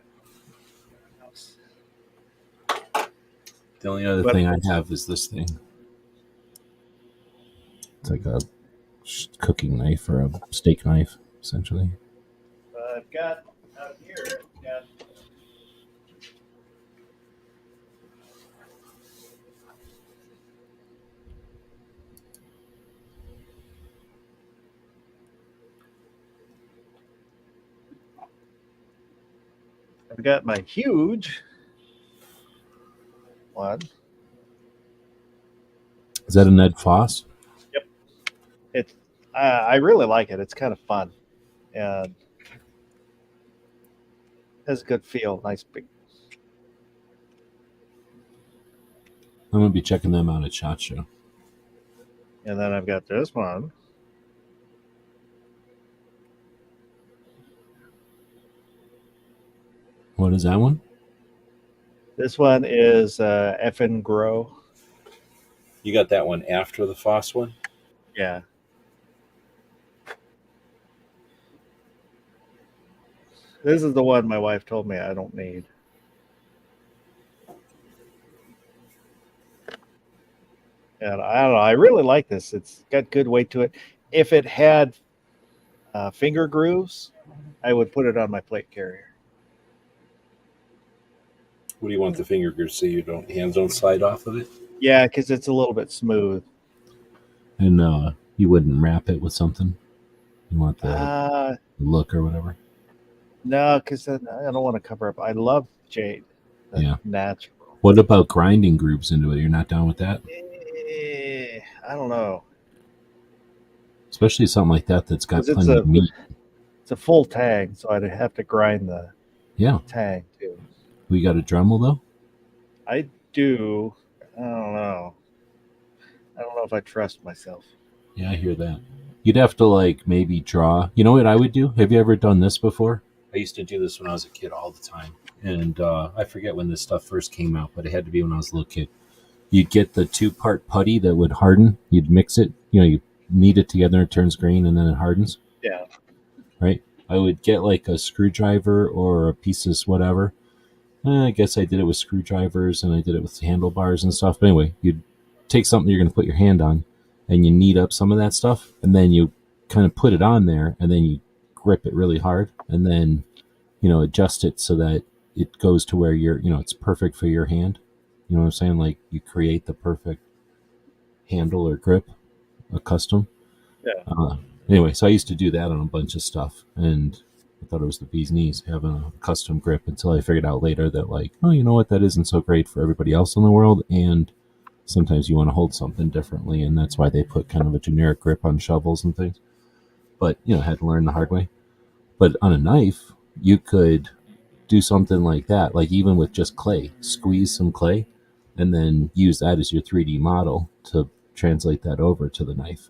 The only other thing I have is this thing. It's like a cooking knife or a steak knife, essentially. I've got out here. I've got my huge one. Is that a Ned Foss? Yep. I really like it. It's kind of fun and has a good feel. Nice big. I'm gonna be checking them out at SHOT Show. And then I've got this one. What is that one? This one is Effin Grow. You got that one after the Foss one? Yeah. This is the one my wife told me I don't need. And I don't know. I really like this. It's got good weight to it. If it had finger grooves, I would put it on my plate carrier. What do you want the finger grooves so hands don't slide off of it? Yeah, because it's a little bit smooth. And you wouldn't wrap it with something? You want the look or whatever? No, because I don't want to cover up. I love jade. Yeah. Natural. What about grinding grooves into it? You're not down with that? I don't know. Especially something like that that's got plenty of meat. It's a full tang, so I'd have to grind the tang too. We got a Dremel though? I do. I don't know. I don't know if I trust myself. Yeah, I hear that. You'd have to maybe draw. You know what I would do? Have you ever done this before? I used to do this when I was a kid all the time. And I forget when this stuff first came out, but it had to be when I was a little kid. You'd get the 2-part putty that would harden. You'd mix it. You knead it together, it turns green, and then it hardens. Yeah. Right? I would get a screwdriver or a piece of whatever. I guess I did it with screwdrivers and I did it with handlebars and stuff. But anyway, you'd take something you're going to put your hand on and you knead up some of that stuff. And then you kind of put it on there and then you grip it really hard and then, adjust it so that it goes to where it's perfect for your hand. You know what I'm saying? You create the perfect handle or grip, a custom. Yeah. Anyway, so I used to do that on a bunch of stuff, and I thought it was the bee's knees having a custom grip until I figured out later that, like, oh, you know what, that isn't so great for everybody else in the world, and sometimes you want to hold something differently, and that's why they put kind of a generic grip on shovels and things. But, I had to learn the hard way. But on a knife, you could do something like that, like even with just clay, squeeze some clay, and then use that as your 3D model to translate that over to the knife.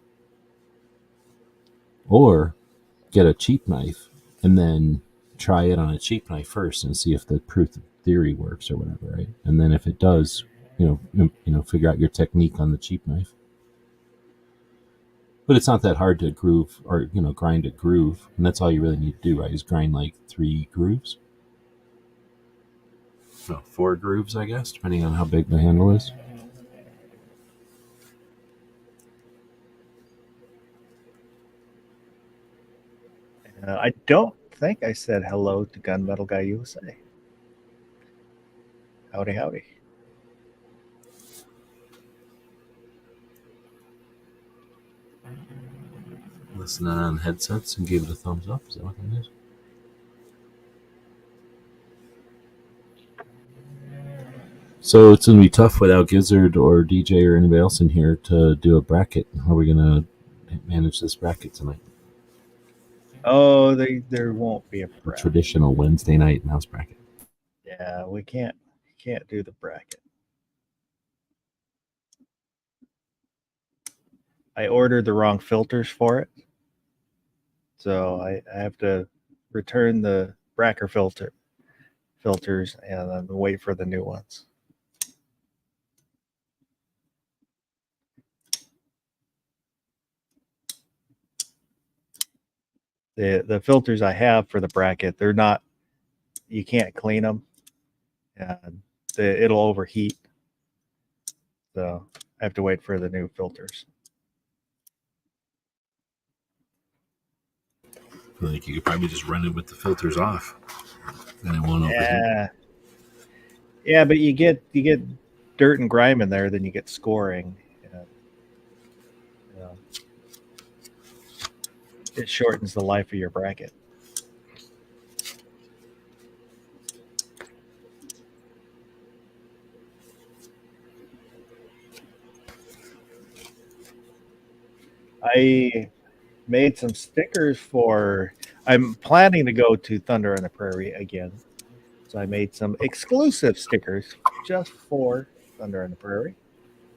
Or get a cheap knife and then try it on a cheap knife first and see if the proof theory works or whatever, right? And then if it does, figure out your technique on the cheap knife. But it's not that hard to groove or grind a groove, and that's all you really need to do, right? Is grind like 3 grooves, no, 4 grooves, I guess, depending on how big the handle is. I don't think I said hello to Gunmetal Guy USA. Howdy, howdy. Listening on headsets and gave it a thumbs up. Is that what that is? So it's going to be tough without Gizzard or DJ or anybody else in here to do a bracket. How are we going to manage this bracket tonight? Oh, there won't be a A bracket. traditional Wednesday night mouse bracket. Yeah, we can't do the bracket. I ordered the wrong filters for it, so I have to return the Bracker filters and then wait for the new ones. The filters I have for the bracket, they're not, you can't clean them, and it'll overheat. So I have to wait for the new filters. I think you could probably just run it with the filters off, and it won't overheat. Yeah, but you get dirt and grime in there, then you get scoring. It shortens the life of your bracket. I made some stickers I'm planning to go to Thunder on the Prairie again. So I made some exclusive stickers just for Thunder on the Prairie,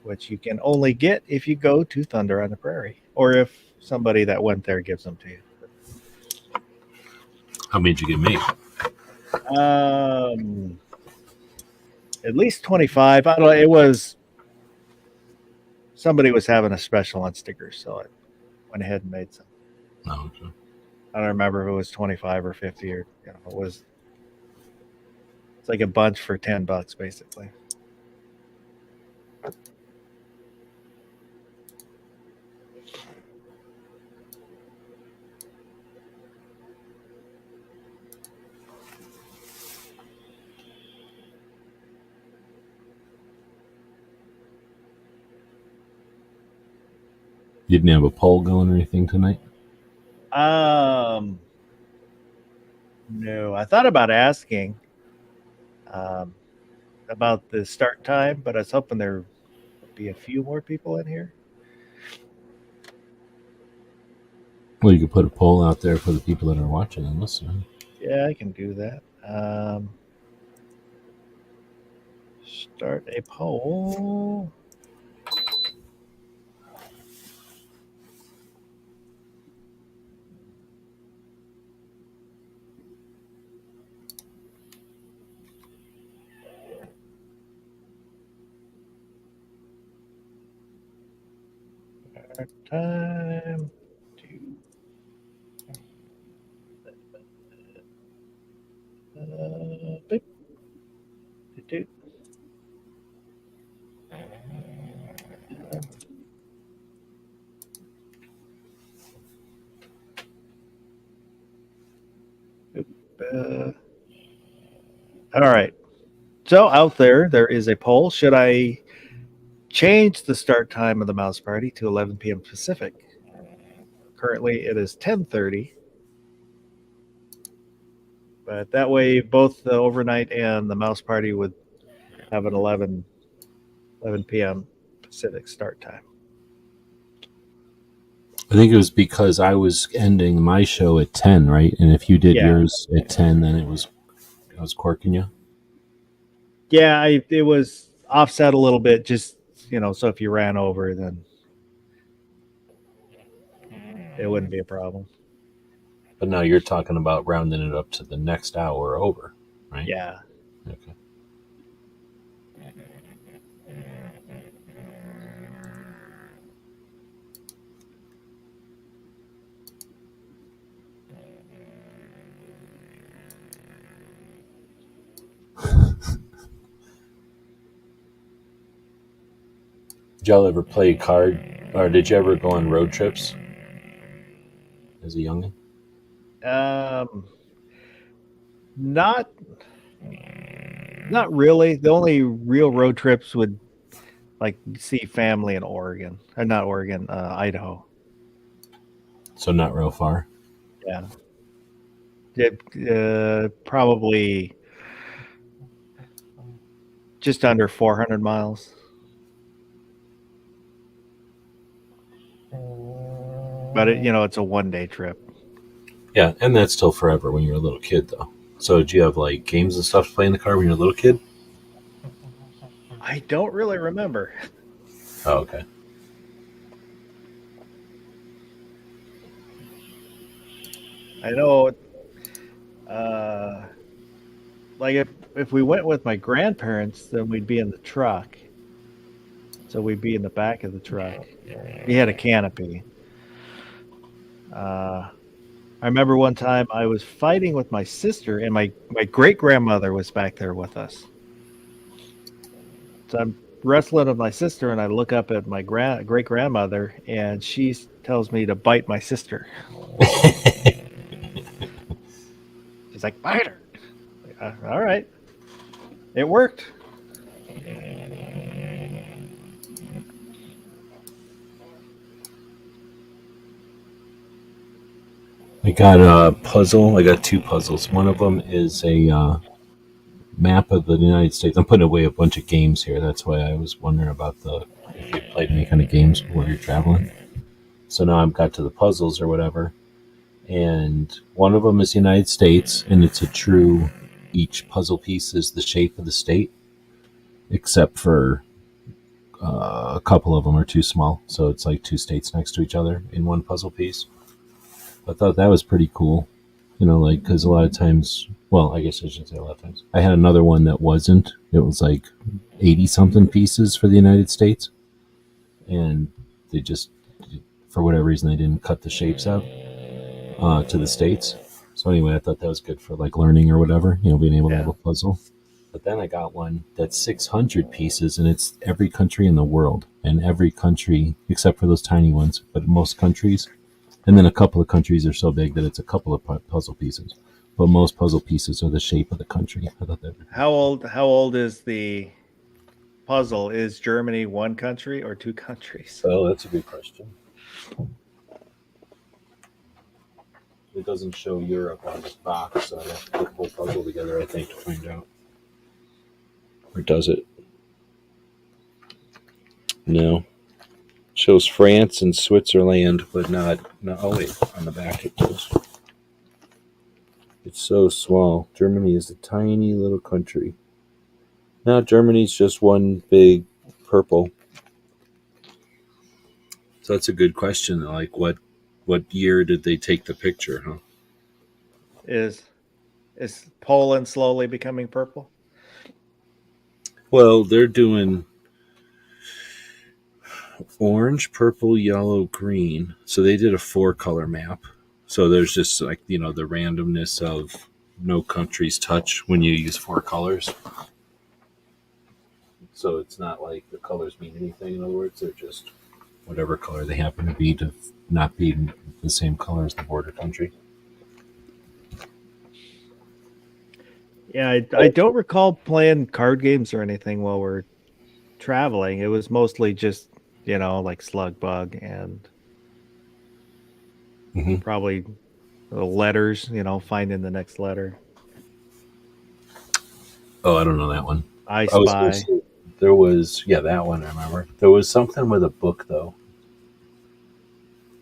which you can only get if you go to Thunder on the Prairie, or if somebody that went there gives them to you. How many did you get made? At least 25. I don't know. It was somebody was having a special on stickers, so I went ahead and made some. Oh, okay. I don't remember if it was 25 or 50 or it was. It's like a bunch for $10, basically. You didn't have a poll going or anything tonight? No, I thought about asking about the start time, but I was hoping there would be a few more people in here. Well, you could put a poll out there for the people that are watching and listening. Yeah, I can do that. Start a poll. Start time. Beep. Doot. All right. So out there is a poll. Should I changed the start time of the Mouse Party to 11 p.m. Pacific. Currently, it is 10:30. But that way, both the overnight and the Mouse Party would have an 11 p.m. Pacific start time. I think it was because I was ending my show at 10, right? And if you did yours at 10, then I was corking you. Yeah, it was offset a little bit, just so if you ran over, then it wouldn't be a problem. But now you're talking about rounding it up to the next hour over, right? Yeah. Okay. Did y'all ever play card, or did you ever go on road trips as a youngin'? Not really. The only real road trips would see family in Oregon, or not Oregon, Idaho. So not real far. Yeah. Probably just under 400 miles. But it's a one-day trip. Yeah, and that's still forever when you're a little kid, though. So did you have like games and stuff to play in the car when you were a little kid? I don't really remember. Oh, okay. I know, if we went with my grandparents, then we'd be in the truck. So we'd be in the back of the truck. We had a canopy. I remember one time I was fighting with my sister, and my great-grandmother was back there with us. So I'm wrestling with my sister, and I look up at my great-grandmother, and she tells me to bite my sister. She's like, bite her. All right. It worked. I got a puzzle. I got two puzzles. One of them is a map of the United States. I'm putting away a bunch of games here. That's why I was wondering about if you played any kind of games while you're traveling. So now I've got to the puzzles or whatever. And one of them is the United States, and it's a true, each puzzle piece is the shape of the state, except for a couple of them are too small. So it's like two states next to each other in one puzzle piece. I thought that was pretty cool, because a lot of times, well, I guess I shouldn't say a lot of times. I had another one that wasn't. It was like 80 something pieces for the United States. And they just, for whatever reason, they didn't cut the shapes out to the states. So anyway, I thought that was good for like learning or whatever, being able to have a puzzle. But then I got one that's 600 pieces, and it's every country in the world, and every country except for those tiny ones, but most countries. And then a couple of countries are so big that it's a couple of puzzle pieces. But most puzzle pieces are the shape of the country. I thought that. How old is the puzzle? Is Germany one country or two countries? Oh, that's a good question. It doesn't show Europe on this box, so I have to put the whole puzzle together, I think, to find out. Or does it? No. Shows France and Switzerland, but not. Oh wait, on the back it does. It's so small. Germany is a tiny little country. Now Germany's just one big purple. So that's a good question. Like, what year did they take the picture? Huh? Is Poland slowly becoming purple? Well, they're doing orange, purple, yellow, green. So they did a 4-color map. So there's just like, the randomness of no countries touch when you use 4 colors. So it's not like the colors mean anything. In other words, they're just whatever color they happen to be, to not be the same color as the border country. Yeah, I don't recall playing card games or anything while we're traveling. It was mostly just, like slug bug and Mhm. probably the letters, finding the next letter. Oh, I don't know that one. I I was going to Spy. say there was, yeah, that one I remember. There was something with a book though.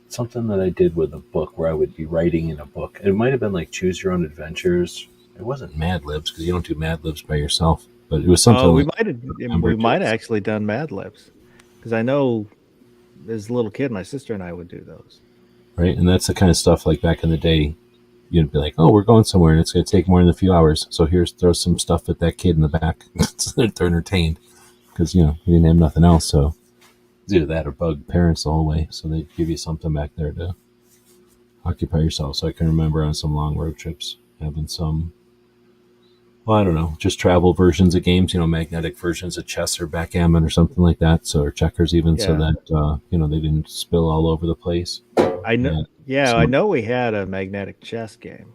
Something that I did with a book where I would be writing in a book. It might have been like Choose Your Own Adventures. It wasn't Mad Libs because you don't do Mad Libs by yourself, but it was something Oh, we like might have I remember we might have doing, actually done Mad Libs because I know as a little kid, my sister and I would do those. right? And that's the kind of stuff like back in the day. You'd be like, "Oh, we're going somewhere, and it's going to take more than a few hours. So here's throw some stuff at that kid in the back. So they're entertained because we didn't have nothing else. So it's either that or bug parents the whole way. So they give you something back there to occupy yourself. So I can remember on some long road trips having some, well, I don't know, just travel versions of games, magnetic versions of chess or backgammon or something like that. So, or checkers even, so Yeah, that, they didn't spill all over the place. I know. And Yeah, I some, know we had a magnetic chess game,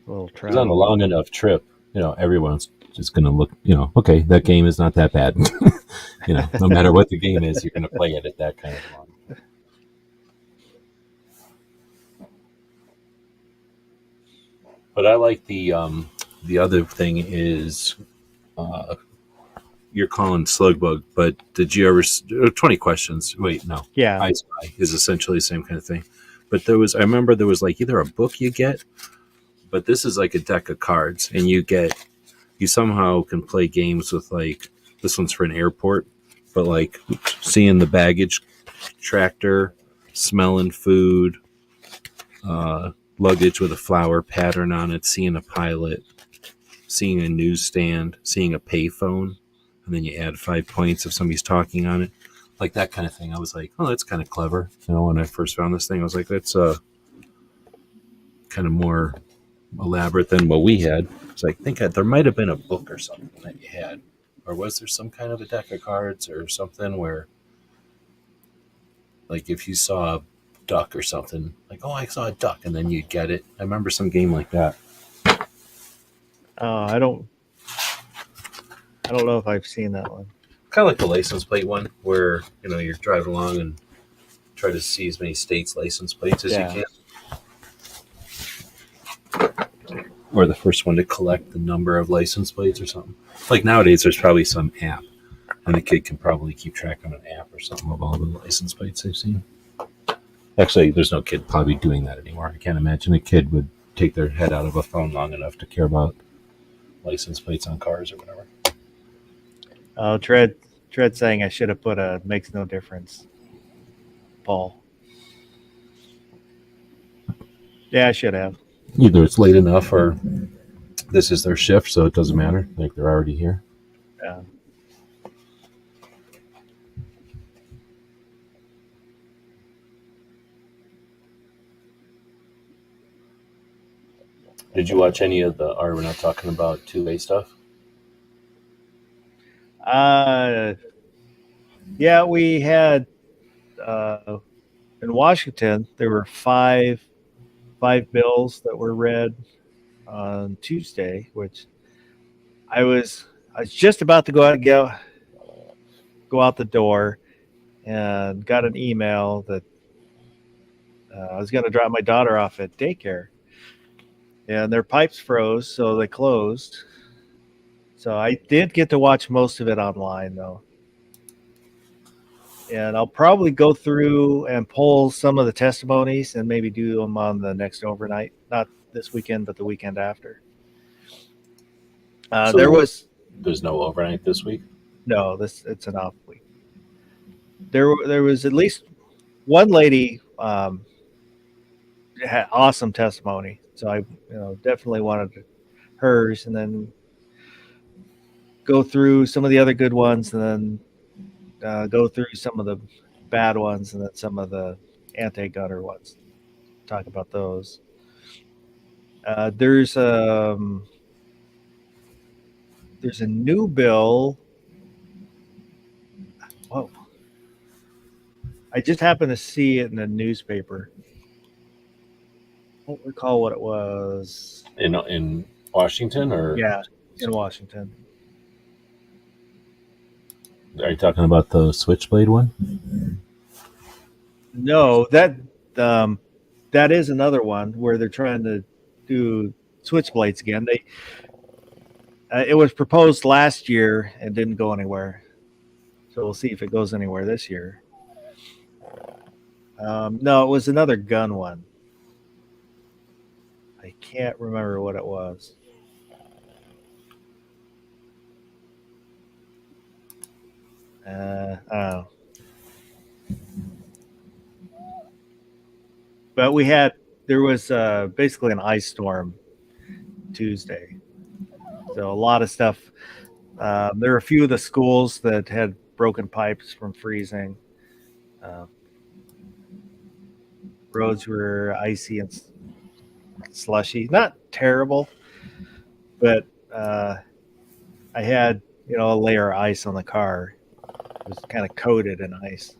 a little because on a travel. long enough trip, everyone's just going to look, okay, that game is not that bad. No matter what the game is, you're going to play it at that kind of long. But I like the other thing is, uh, you're calling Slugbug, but did you ever 20 questions? Wait, no. Yeah. I Spy is essentially the same kind of thing. But I remember there was like either a book you get, but this is like a deck of cards, and you somehow can play games with like, this one's for an airport, but like seeing the baggage tractor, smelling food, luggage with a flower pattern on it, seeing a pilot, seeing a newsstand, seeing a payphone, and then you add 5 points if somebody's talking on it, like that kind of thing. I was like, oh, that's kind of clever. When I first found this thing, I was like, that's kind of more elaborate than what we had. So I think there might have been a book or something that you had, or was there some kind of a deck of cards or something where, like, if you saw a duck or something, like, oh, I saw a duck, and then you'd get it. I remember some game like that. I don't. I don't know if I've seen that one. Kind of like the license plate one, where you're driving along and try to see as many states' license plates as you Yeah. can. Or the first one to collect the number of license plates or something. Like nowadays, there's probably some app, and the kid can probably keep track on an app or something of all the license plates they've seen. Actually, there's no kid probably doing that anymore. I can't imagine a kid would take their head out of a phone long enough to care about license plates on cars or whatever. Oh, Tread saying I should have put a makes no difference. Paul. Yeah, I should have. Either it's late enough or this is their shift, so it doesn't matter. Like they're already here. Yeah. Did you watch any of the? Are we not talking about 2A stuff? Uh, yeah, we had in Washington there were five bills that were read on Tuesday, which I was just about to go out the door and got an email that I was going to drop my daughter off at daycare, and their pipes froze, so they closed. So I did get to watch most of it online, though. And I'll probably go through and pull some of the testimonies and maybe do them on the next overnight. Not this weekend, but the weekend after. So There was there's no overnight this week. no, it's an off week. There was at least one lady had awesome testimony, so I definitely wanted hers, and then go through some of the other good ones, and then go through some of the bad ones, and then some of the anti-gunner ones. Talk about those. There's a new bill. Whoa! I just happened to see it in the newspaper. I don't recall what it was. In Washington or Yeah, in Washington. Are you talking about the Switchblade one? No, that is another one where they're trying to do switchblades again. It was proposed last year and didn't go anywhere, so we'll see if it goes anywhere this year. No, it was another gun one. I can't remember what it was. Oh. But there was basically an ice storm Tuesday, so a lot of stuff. There were a few of the schools that had broken pipes from freezing. Uh, Roads were icy and slushy. Not terrible, but I had a layer of ice on the car. It was kind of coated in ice.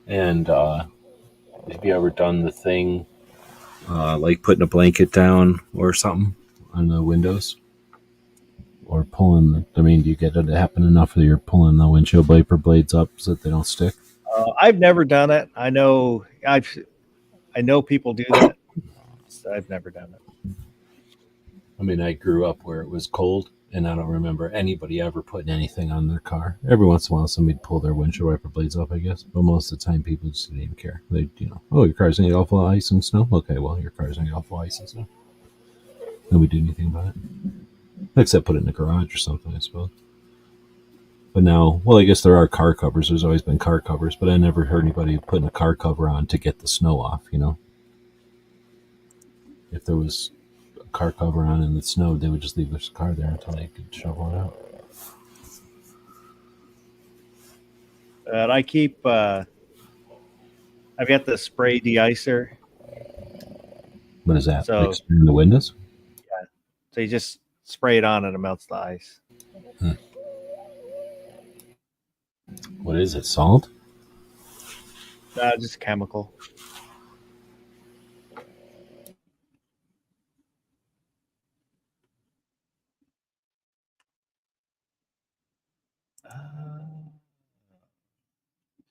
And have you ever done the thing like putting a blanket down or something on the windows? Or pulling, I mean, do you get it to happen enough that you're pulling the windshield wiper blades up so that they don't stick? I've never done it. I know people do that. I've never done it. I mean, I grew up where it was cold, and I don't remember anybody ever putting anything on their car. Every once in a while, somebody'd pull their windshield wiper blades up, I guess. But most of the time, people just didn't even care. They, oh, your car's gonna get awful ice and snow. Okay, well, your car's gonna get awful ice and snow. Nobody do anything about it, except put it in the garage or something, I suppose. But now, well, I guess there are car covers. There's always been car covers, but I never heard anybody putting a car cover on to get the snow off. If there was a car cover on and it snowed, they would just leave their car there until they could shovel it out. And I keep. I've got the spray de-icer. What is that? So, like spraying the windows? Yeah. So you just spray it on and it melts the ice. What is it? Salt? Just chemical.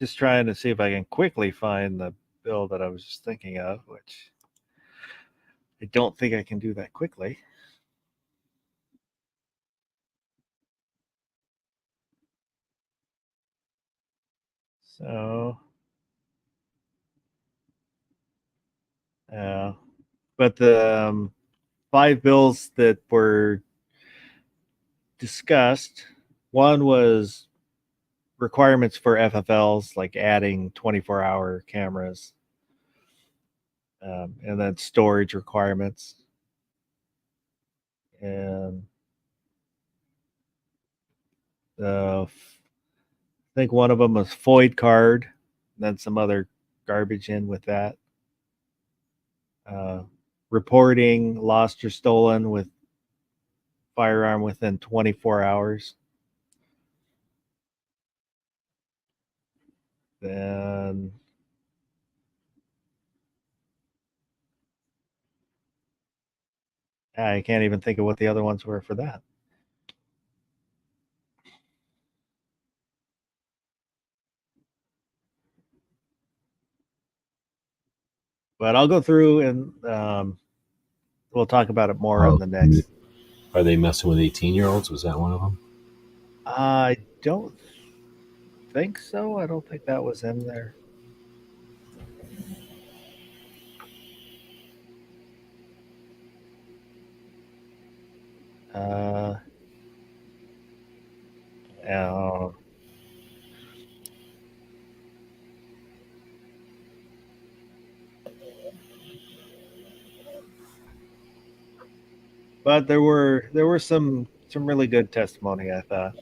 Just trying to see if I can quickly find the bill that I was just thinking of, which I don't think I can do that quickly. So, but the 5 bills that were discussed, one was requirements for FFLs, like adding 24-hour cameras, and then storage requirements. And I think one of them was FOID card, and then some other garbage in with that. Reporting lost or stolen with firearm within 24 hours. Then I can't even think of what the other ones were for that. But I'll go through and we'll talk about it more on the next. Are they messing with 18-year-olds? Was that one of them? I don't think so. I don't think that was in there. But there were some really good testimony, I thought.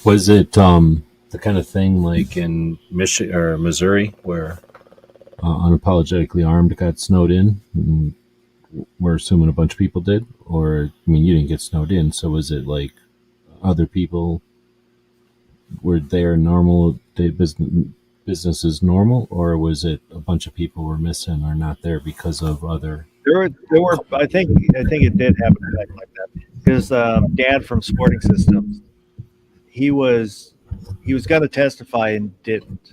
Was it the kind of thing like in Michigan or Missouri where unapologetically armed got snowed in? And we're assuming a bunch of people did, or I mean, you didn't get snowed in. So was it like other people were there normal day business business as normal, or was it a bunch of people were missing or not there because of other? There were. I think it did have an effect like that because Dan from Sporting Systems, he was he was going to testify and didn't.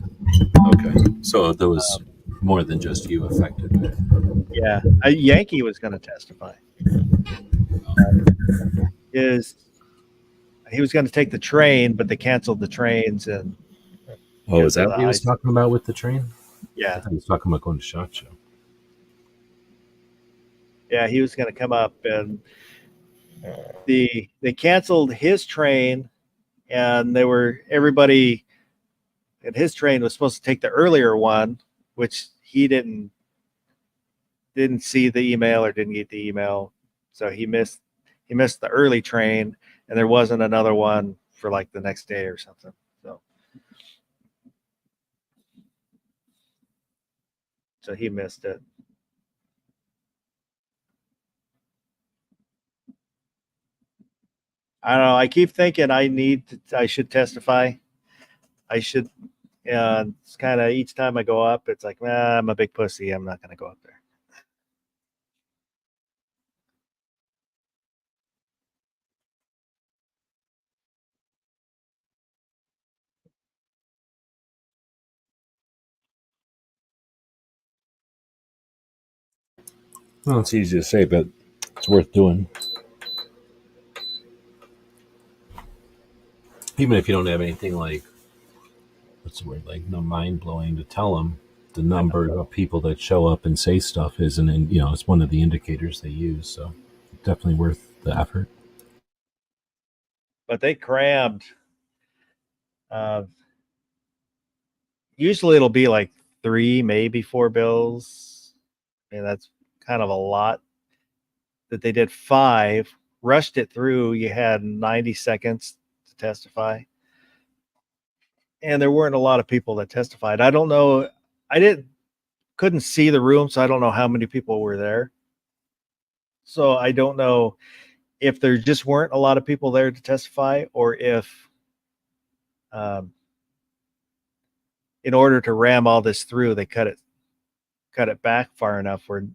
Okay, so there was more than just you affected. Yeah, a Yankee was going to testify. Is he was going to take the train, but they canceled the trains and Oh, is because of that the what he was ice. talking about with the train? I Yeah, thought he was talking about going to SHOT Show. yeah, he was going to come up and they canceled his train and they were everybody and his train was supposed to take the earlier one, which he didn't see the email or didn't get the email, so he missed the early train, and there wasn't another one for like the next day or something. So he missed it. I don't know. I keep thinking I should testify. I should. And it's kind of each time I go up, it's like, I'm a big pussy. I'm not going to go up there. Well, it's easy to say, but it's worth doing. Even if you don't have anything like, what's the word, like no mind blowing to tell them, the number of people that show up and say stuff isn't, it's one of the indicators they use. So definitely worth the effort. But they crammed. Uh, Usually it'll be like 3, maybe 4 bills. I mean, that's kind of a lot. That they did 5, rushed it through. You had 90 seconds to testify, and there weren't a lot of people that testified. I don't know. I couldn't see the room, so I don't know how many people were there. So I don't know if there just weren't a lot of people there to testify, or if, um, in order to ram all this through, they cut it back far enough where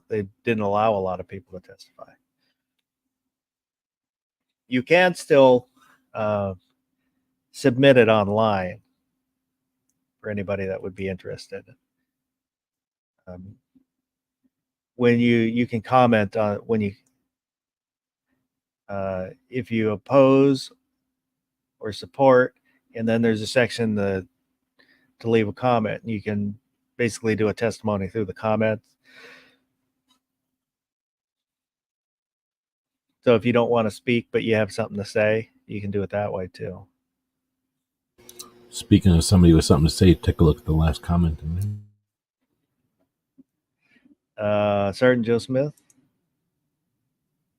they didn't allow a lot of people to testify. You can still uh, submit it online for anybody that would be interested. Um, when you can comment on when you if you oppose or support, and then there's a section to leave a comment. You can basically do a testimony through the comments. So if you don't want to speak but you have something to say, you can do it that way too. Speaking of somebody with something to say, take a look at the last comment. Sergeant Joe Smith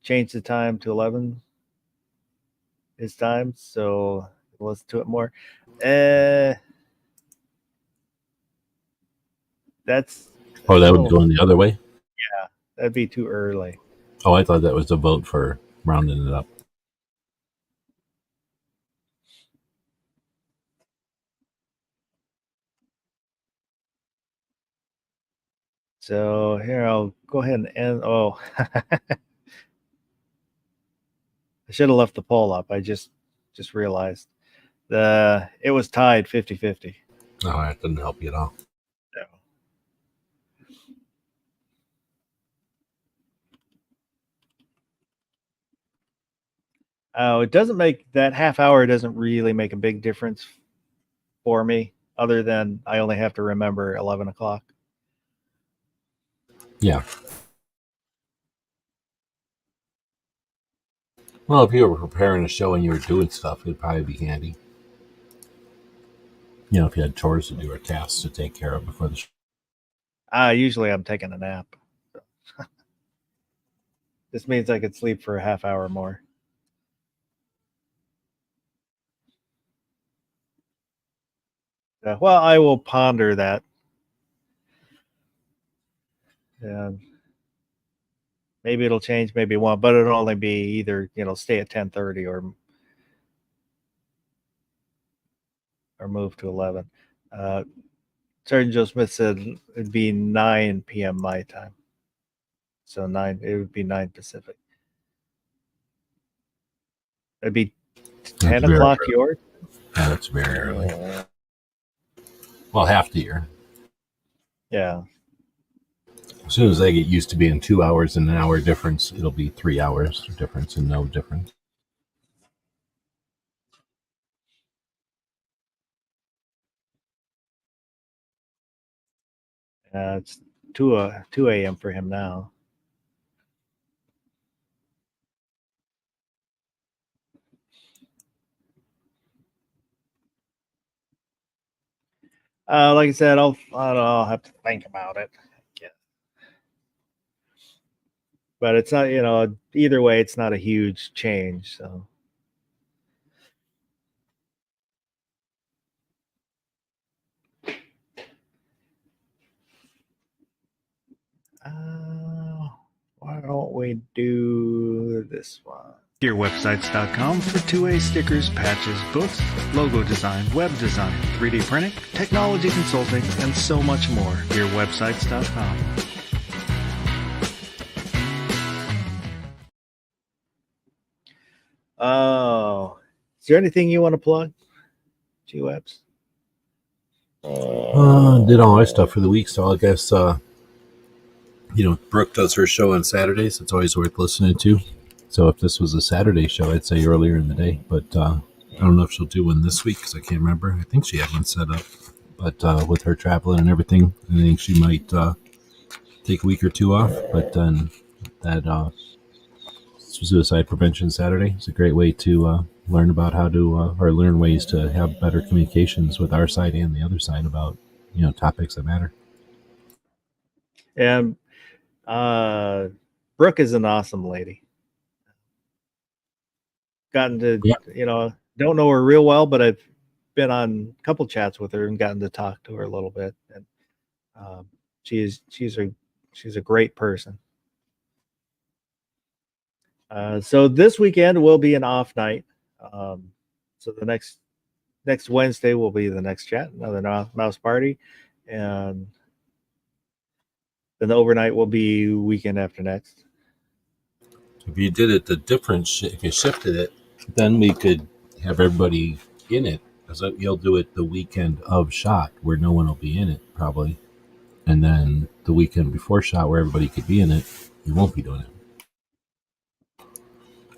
changed the time to 11 his time, so listen to it more. That's Oh, that would be going the other way? Yeah, that'd be too early. Oh, I thought that was a vote for rounding it up. So here, I'll go ahead and end. Oh, I should have left the poll up. I just realized it was tied 50-50. Oh, that didn't help you at all. No. Oh, it doesn't make that half hour doesn't really make a big difference for me, other than I only have to remember 11 o'clock. Yeah. Well, if you were preparing a show and you were doing stuff, it'd probably be handy. If you had chores to do or tasks to take care of before the show. Usually I'm taking a nap. This means I could sleep for a half hour more. Well, I will ponder that. And maybe it'll change, maybe it won't, but it'll only be either, stay at 10:30 or or moved to 11. Sergeant Joe Smith said it'd be 9 p.m. my time. So it would be 9 Pacific. It'd be 10 o'clock yours. Yeah, that's very early. Well, half the year. Yeah. As soon as I get used to being 2 hours and an hour difference, it'll be 3 hours difference and no difference. It's 2 a.m. for him now. Like I said, I'll have to think about it. Yeah. But it's not, either way, it's not a huge change. So. Why don't we do this one? GearWebsites.com for 2A stickers, patches, books, logo design, web design, 3D printing, technology consulting, and so much more. GearWebsites.com. Oh, is there anything you want to plug, G-Webs? Did all my stuff for the week, so I guess Brooke does her show on Saturdays. It's always worth listening to. So if this was a Saturday show, I'd say earlier in the day. But I don't know if she'll do one this week because I can't remember. I think she had one set up. But with her traveling and everything, I think she might take a week or two off. But then that Suicide Prevention Saturday is a great way to learn about how to, or learn ways to have better communications with our side and the other side about, topics that matter. And Brooke is an awesome lady. Gotten to, don't know her real well, but I've been on a couple chats with her and gotten to talk to her a little bit. And she's a great person. So this weekend will be an off night. So the next Wednesday will be the next chat, another mouse party, and then the overnight will be weekend after next. If you did it if you shifted it, then we could have everybody in it. Because you'll do it the weekend of SHOT, where no one will be in it, probably. And then the weekend before SHOT, where everybody could be in it, you won't be doing it.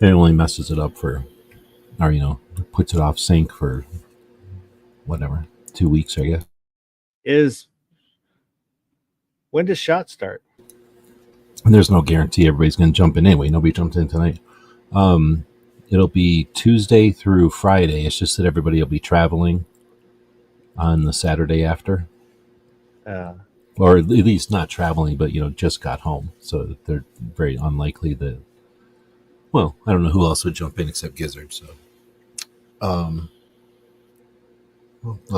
It only messes it up puts it off sync for whatever, 2 weeks, I guess. When does SHOT start? And there's no guarantee everybody's going to jump in anyway. Nobody jumped in tonight. It'll be Tuesday through Friday. It's just that everybody will be traveling on the Saturday after. Or at least not traveling, but, just got home. So they're very unlikely that... Well, I don't know who else would jump in except Gizzard, so... Well,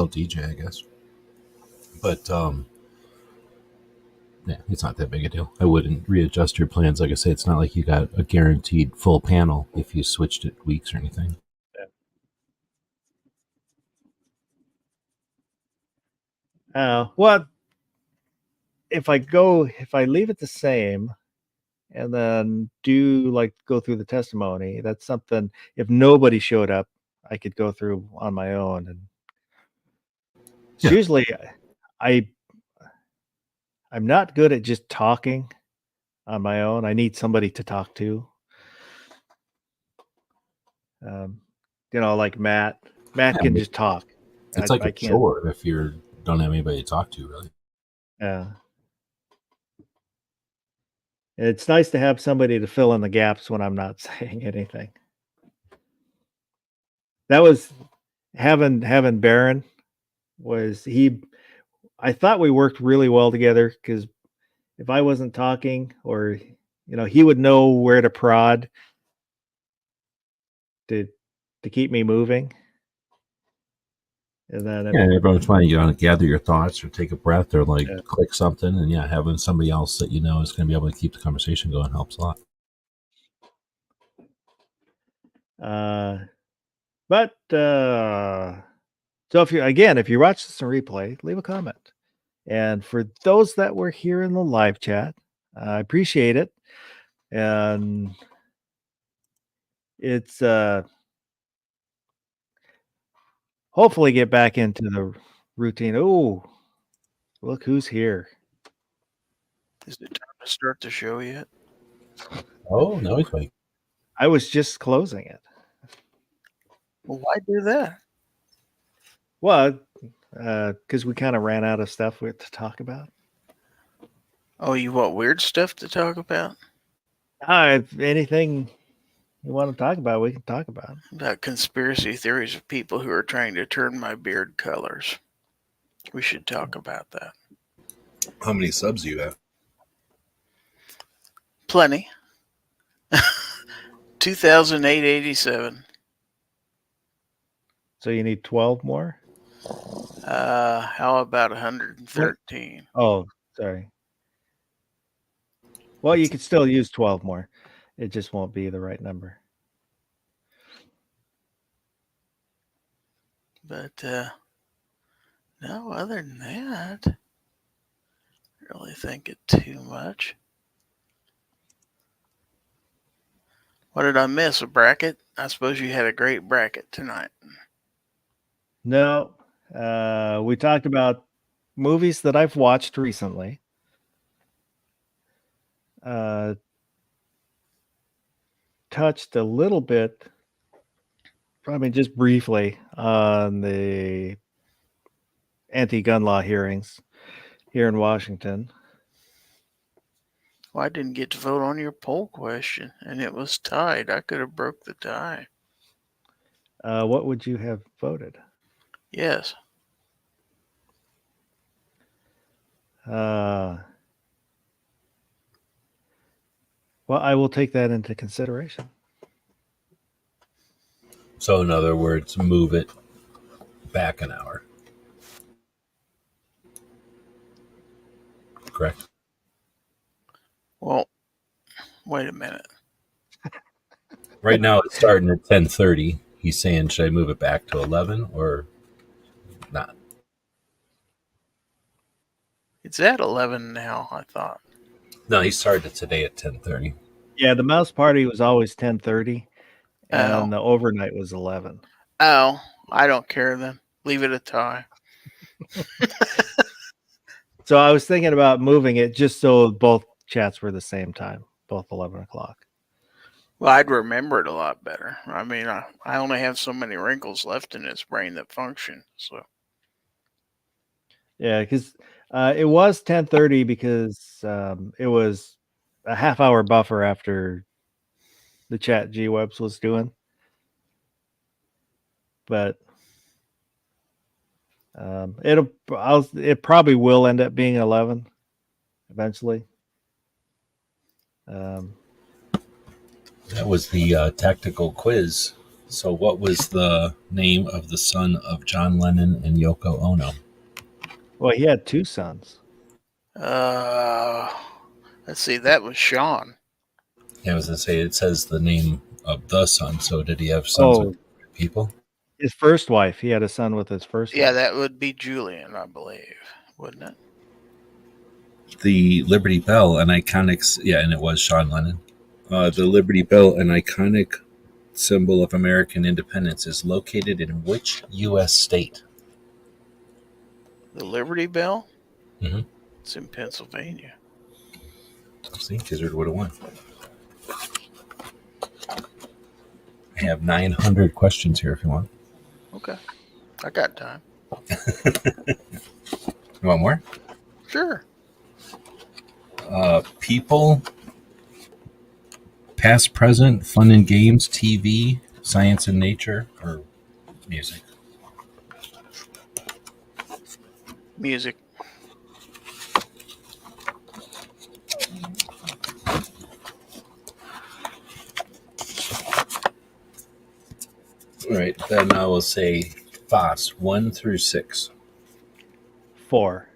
DJ, I guess. But, yeah, it's not that big a deal. I wouldn't readjust your plans. Like I say, it's not like you got a guaranteed full panel if you switched it weeks or anything. What if I leave it the same and then go through the testimony? That's something, if nobody showed up, I could go through on my own. And usually I'm not good at just talking on my own. I need somebody to talk to. Like Matt. Matt can just talk. It's like a chore if you don't have anybody to talk to, really. Yeah. It's nice to have somebody to fill in the gaps when I'm not saying anything. That was having Baron. I thought we worked really well together because if I wasn't talking, or he would know where to prod to keep me moving. And then everyone's trying to gather your thoughts or take a breath or click something, and having somebody else that is going to be able to keep the conversation going helps a lot. But So if you watch this in replay, leave a comment. And for those that were here in the live chat, I appreciate it. And it's hopefully get back into the routine. Oh, look who's here. Is it time to start the show yet? Oh, no, he's like, I was just closing it. Well, why do that? Well, because we kind of ran out of stuff to talk about. Oh, you want weird stuff to talk about? If anything you want to talk about, we can talk about. About conspiracy theories of people who are trying to turn my beard colors. We should talk about that. how many subs do you have? Plenty. 2,887. So you need 12 more? How about 113? Oh, sorry. Well, you could still use 12 more. It just won't be the right number. But no, other than that, I really think it too much. What did I miss? A bracket? I suppose you had a great bracket tonight. No, we talked about movies that I've watched recently. Touched a little bit, probably just briefly, on the anti-gun law hearings here in Washington. Well, I didn't get to vote on your poll question, and it was tied. I could have broke the tie. What would you have voted? Yes. Well, I will take that into consideration. So, in other words, move it back an hour. Correct? Well, wait a minute. Right now, it's starting at 10:30. He's saying, should I move it back to 11 or not? It's at 11 now, I thought. No, he started today at 10:30. Yeah, the mouse party was always 10:30, and Oh. the overnight was 11. Oh, I don't care then. Leave it a tie. So I was thinking about moving it just so both chats were the same time, both 11 o'clock. Well, I'd remember it a lot better. I mean, I only have so many wrinkles left in this brain that function. So Yeah, because it was 10:30 because it was a half-hour buffer after the chat G-Webs was doing. But it probably will end up being 11 eventually. That was the tactical quiz. So, what was the name of the son of John Lennon and Yoko Ono? Well, he had two sons. let's see. That was Sean. Yeah, I was going to say, it says the name of the son. So, did he have sons with people? His first wife. He had a son with his first Yeah, wife. that would be Julian, I believe, wouldn't it? The Liberty Bell, an iconic, and it was Sean Lennon. The Liberty Bell, an iconic symbol of American independence, is located in which U.S. state? The Liberty Bell? Mhm. It's in Pennsylvania. See, Gizzard would have won. I have 900 questions here if you want. Okay. I got time. You want more? Sure. People, past, present, fun and games, TV, science and nature, or music? Music. All right, then I will say Foss, 1 through 6. 4.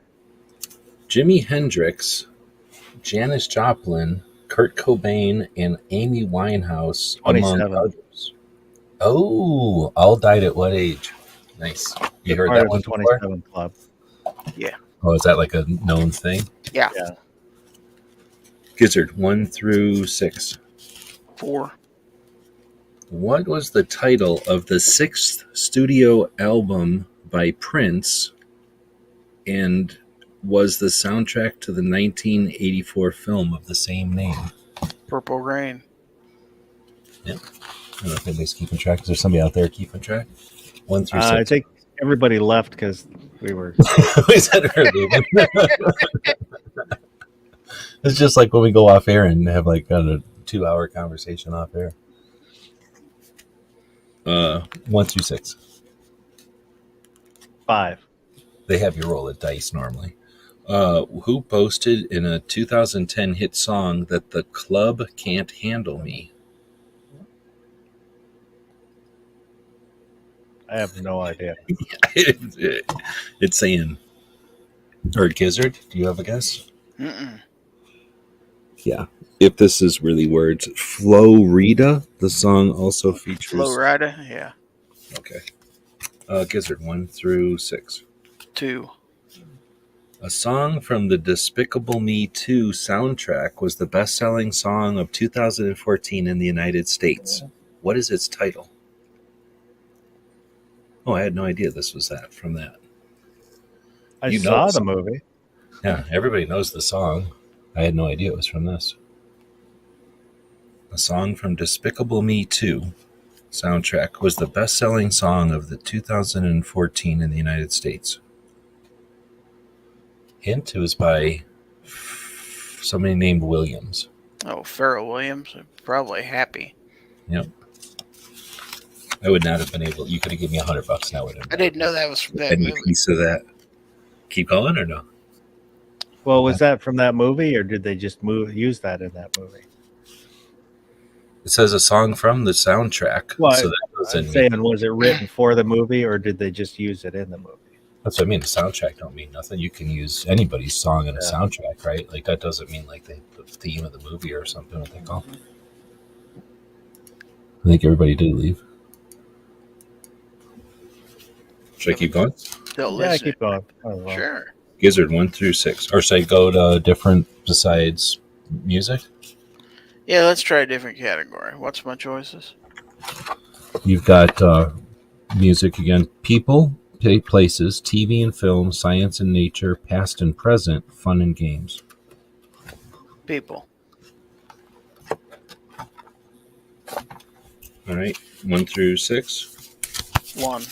Jimi Hendrix, Janis Joplin, Kurt Cobain, and Amy Winehouse, among 27. others. Oh, all died at what age? Nice. You heard Part that of one the before? 27 Club. Oh, is that like a known thing? Yeah. Yeah. Gizzard, 1 through 6. 4. What was the title of the 6th studio album by Prince and was the soundtrack to the 1984 film of the same name? Purple Rain. I don't know if anybody's keeping track. Is there somebody out there keeping track? 1 through 6. I think everybody left because we were. We said earlier. It's just like when we go off air and have like a 2-hour conversation off air. 1 through 6. 5. They have you roll a dice normally. Who boasted in a 2010 hit song that the club can't handle me? I have no idea. It's saying, or Gizzard, do you have a guess? Mm-mm. Yeah. If this is really words, Flo Rida, the song also features. Flow Rida. Yeah. Okay. Gizzard, 1 through 6. 2. A song from the Despicable Me 2 soundtrack was the best-selling song of 2014 in the United States. What is its title? Oh, I had no idea this was that from that. I You know saw this. the movie. Yeah, everybody knows the song. I had no idea it was from this. A song from Despicable Me 2 soundtrack was the best-selling song of the 2014 in the United States. Hint, it was by somebody named Williams. Oh, Pharrell Williams. Probably Happy. Yep. I would not have been able. You could have given me $100 and I would have. I didn't know that was from that Any movie. piece of that. Keep going or no? Well, was that from that movie, or did they just use that in that movie? It says a song from the soundtrack. Well, so that I'm doesn't mean, saying, was it written for the movie, or did they just use it in the movie? that's what I mean. The soundtrack don't mean nothing. You can use anybody's song in a Yeah. soundtrack, right? Like that doesn't mean like the theme of the movie or something. What they call. I think everybody did leave. Should I keep going? Still Yeah, listening. keep going. Oh, well. Sure. Gizzard 1 through 6, or should I go to different besides music? Yeah, let's try a different category. What's my choices? You've got music again. People, places, TV and film, science and nature, past and present, fun and games. People. All right, 1 through 6. 1.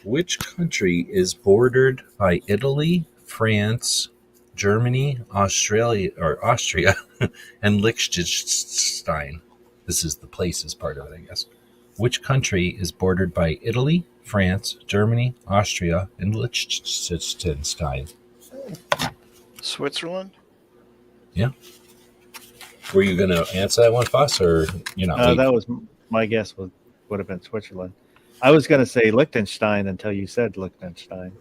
Which country is bordered by Italy, France, Germany, Austria, and Liechtenstein? This is the places part of it, I guess. Which country is bordered by Italy, France, Germany, Austria, and Liechtenstein? Switzerland? Were you going to answer that one, Foss, or you're not? That was my guess. Would have been Switzerland. I was going to say Liechtenstein until you said Liechtenstein.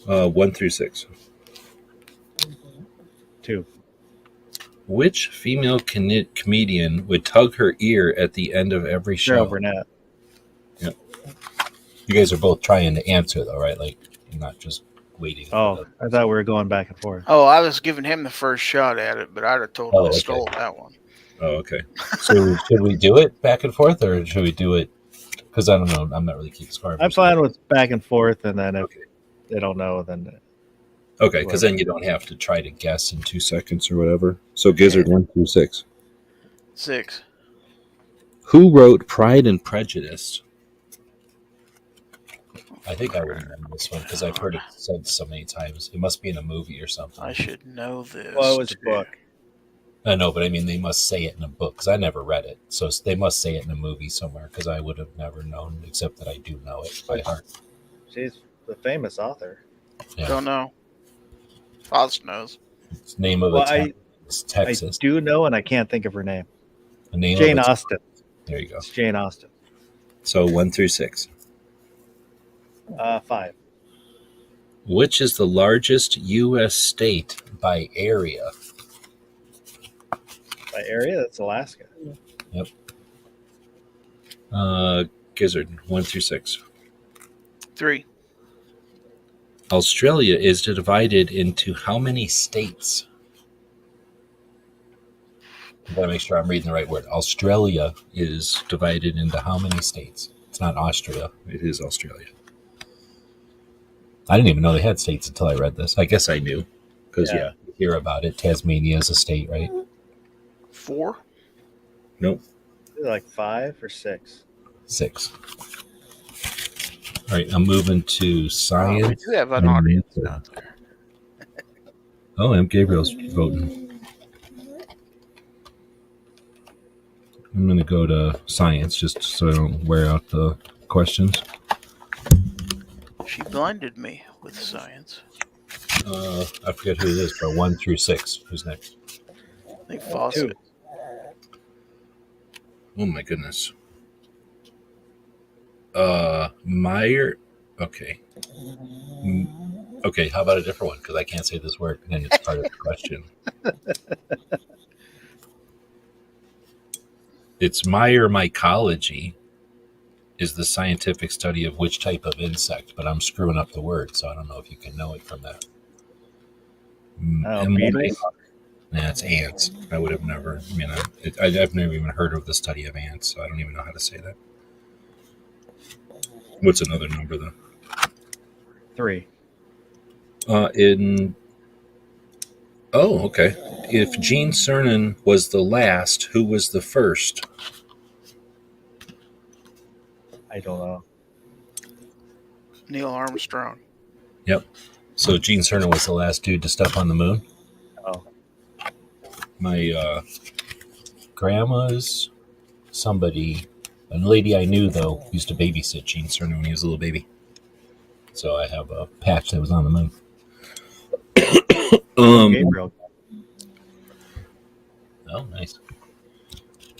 1 through 6. 2. Which female comedian would tug her ear at the end of every show? Cheryl Burnett. You guys are both trying to answer, though, right? Like, you're not just waiting. Oh, I thought we were going back and forth. Oh, I was giving him the first shot at it, but I'd have totally Oh, okay. stole that one. Oh, okay. So should we do it back and forth, or should we do it? Because I don't know. I'm not really keeping score. I'm fine with back and forth, and then if Okay. they don't know, then Okay, because then you don't have to try to guess in 2 seconds or whatever. So Gizzard 1 through 6. 6. Who wrote Pride and Prejudice? I think I would remember this one because I've heard it said so many times. It must be in a movie or something. I should know this. well, it was a too. book. I know, but I mean, they must say it in a book because I never read it. So they must say it in a movie somewhere because I would have never known, except that I do know it by heart. She's the famous author. Yeah. Don't know. Oz knows. It's name of Well, the town is Texas. I do know, and I can't think of her name. The name Jane of it- Austen. There you go. It's Jane Austen. So 1 through 6. 5. Which is the largest U.S. state by area? By area, that's Alaska. Gizzard 1 through 6. 3. Australia is divided into how many states? I gotta make sure I'm reading the right word. Australia is divided into how many states? It's not Austria. It is Australia. I didn't even know they had states until I read this. I guess I knew because Yeah. you hear about it. Tasmania is a state, right? 4. Nope. Is it like 5 or 6? 6. All right, I'm moving to We science. do have an audience out there. Oh, M. Gabriel's voting. I'm going to go to science just so I don't wear out the questions. She blinded me with science. I forget who it is, but 1 through 6. Who's next? I think Fawcett. 2. Oh my goodness. Meyer. Okay. Okay, how about a different one? Because I can't say this word and it's part of the question. It's Meyer mycology is the scientific study of which type of insect, but I'm screwing up the word, so I don't know if you can know it from that. Beetles? Nah, it's ants. I would have never. I mean, I've never even heard of the study of ants, so I don't even know how to say that. What's another number though? 3. Oh, okay. If Gene Cernan was the last, who was the first? I don't know. Neil Armstrong. Yep. So Gene Cernan was the last dude to step on the moon. Oh. My grandma's somebody, a lady I knew though, used to babysit Gene Cernan when he was a little baby. So I have a patch that was on the moon. Gabriel. Oh, nice.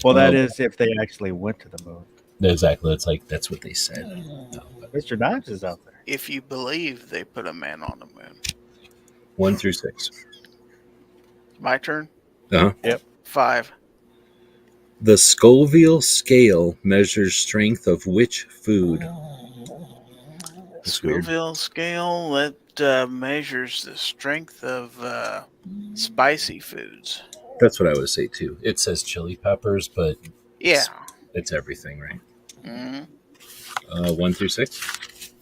Well, that is if they actually went to the moon. Exactly. It's like that's what they said. No, but Mr. Dodge is out there. If you believe they put a man on the moon. 1 through 6. My turn? Uh-huh. Yep. 5. The Scoville scale measures strength of which food? That's weird. Scoville scale that measures the strength of spicy foods. That's what I would say too. It says chili peppers, but Yeah. it's everything, right? hmm 1 through 6.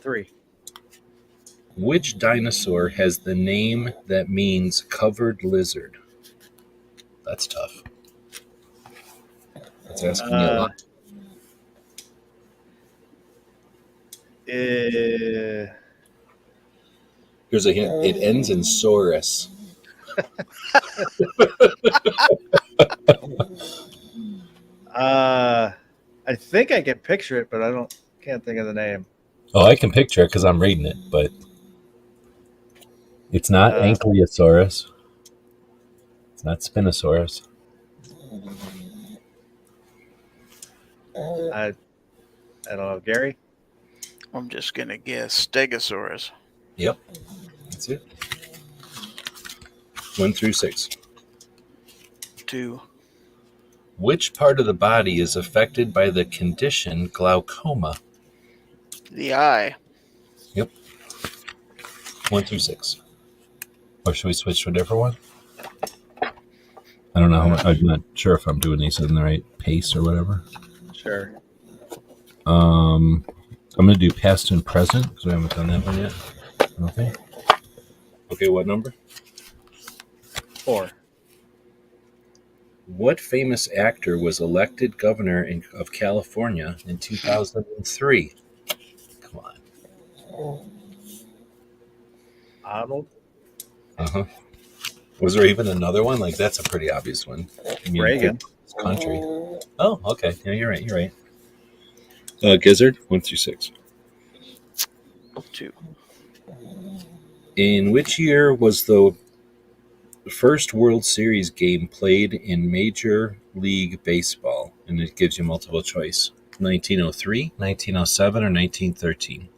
3. Which dinosaur has the name that means covered lizard? That's tough. That's asking me a lot. Here's a hint. It ends in saurus. I think I can picture it, but I can't think of the name. Oh, I can picture it because I'm reading it, but it's not Ankylosaurus. It's not Spinosaurus. I don't know, Gary. I'm just going to guess Stegosaurus. Yep. That's it. 1 through 6. 2. Which part of the body is affected by the condition glaucoma? The eye. 1 through 6. Or should we switch to a different one? I don't know. I'm not sure if I'm doing these in the right pace or whatever. Sure. I'm going to do past and present because we haven't done that one yet. Okay. Okay, what number? 4. What famous actor was elected governor of California in 2003? Come on. Arnold. Uh-huh. Was there even another one? Like, that's a pretty obvious one. I mean, Reagan. Country. Oh, okay. Yeah, you're right. Gizzard, 1 through 6. 2. In which year was the first World Series game played in Major League Baseball? And it gives you multiple choice. 1903, 1907, or 1913?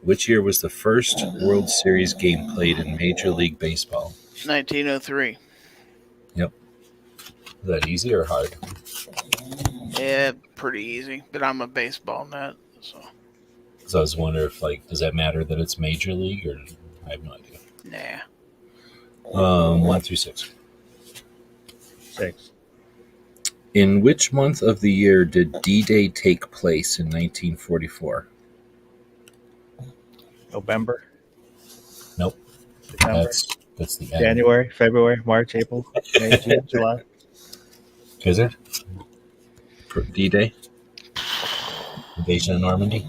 Which year was the first World Series game played in Major League Baseball? 1903. Yep. Is that easy or hard? Yeah, pretty easy. But I'm a baseball nut, so So I was wondering if, like, does that matter that it's major league, or I have no idea. nah. 1 through 6. 6. In which month of the year did D-Day take place in 1944? November. Nope. December. That's the end. January, February, March, April, May, June, July. Gizzard? D-Day? Invasion of Normandy?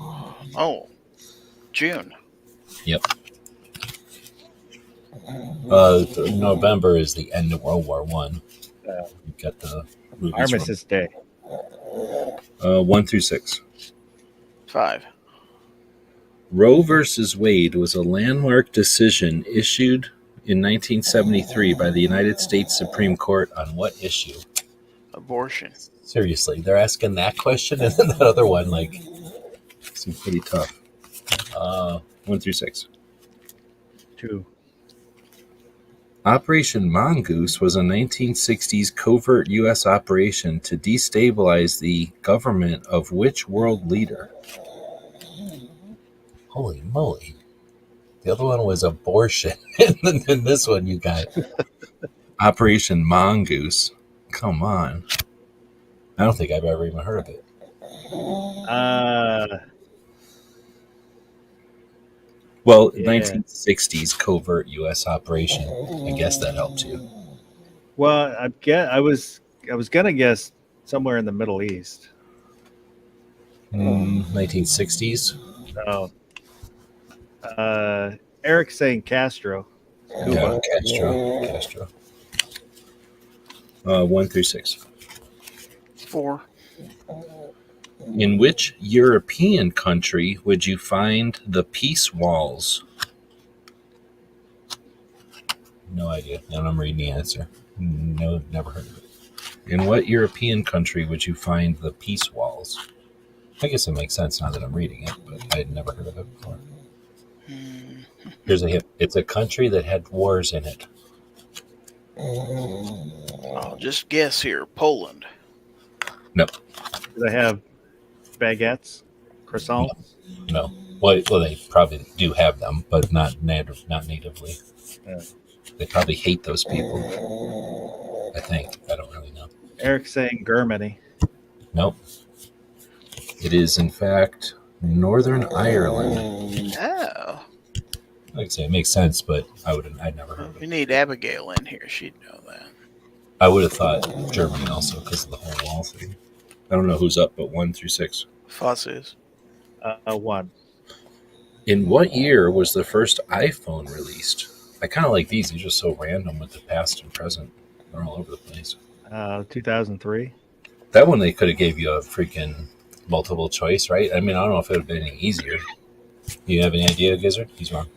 Oh, June. Yep. November is the end of World War One. You got the movies Armistice Day. 1 through 6. 5. Roe versus Wade was a landmark decision issued in 1973 by the United States Supreme Court on what issue? Abortion. Seriously, they're asking that question, and then that other one, like, seems pretty tough. 1 through 6. 2. Operation Mongoose was a 1960s covert U.S. operation to destabilize the government of which world leader? Holy moly. The other one was abortion. And then this one you got Operation Mongoose. Come on. I don't think I've ever even heard of it. Well, Yeah. 1960s covert U.S. operation. I guess that helped you. Well, I was gonna guess somewhere in the Middle East. 1960s? Oh. Eric's saying Castro. Yeah, Castro. 1 through 6. 4. In which European country would you find the peace walls? No idea. And I'm reading the answer. No, never heard of it. In what European country would you find the peace walls? I guess it makes sense now that I'm reading it, but I had never heard of it before. Here's a hint. It's a country that had wars in it. I'll just guess here. Poland. No. Do they have baguettes, croissants? No. Well, they probably do have them, but not natively. Yeah. They probably hate those people. I think. I don't really know. Eric's saying Germany. Nope. It is, in fact, Northern Ireland. Oh. Like I say, it makes sense, but I'd never heard of We it. need Abigail in here. She'd know that. I would have thought Germany also because of the whole wall thing. I don't know who's up, but 1 through 6. Fusses. 1. In what year was the first iPhone released? I kind of like these. These are so random with the past and present. They're all over the place. 2003. That one they could have gave you a freaking multiple choice, right? I mean, I don't know if it would have been any easier. You have any idea, Gizzard? He's wrong.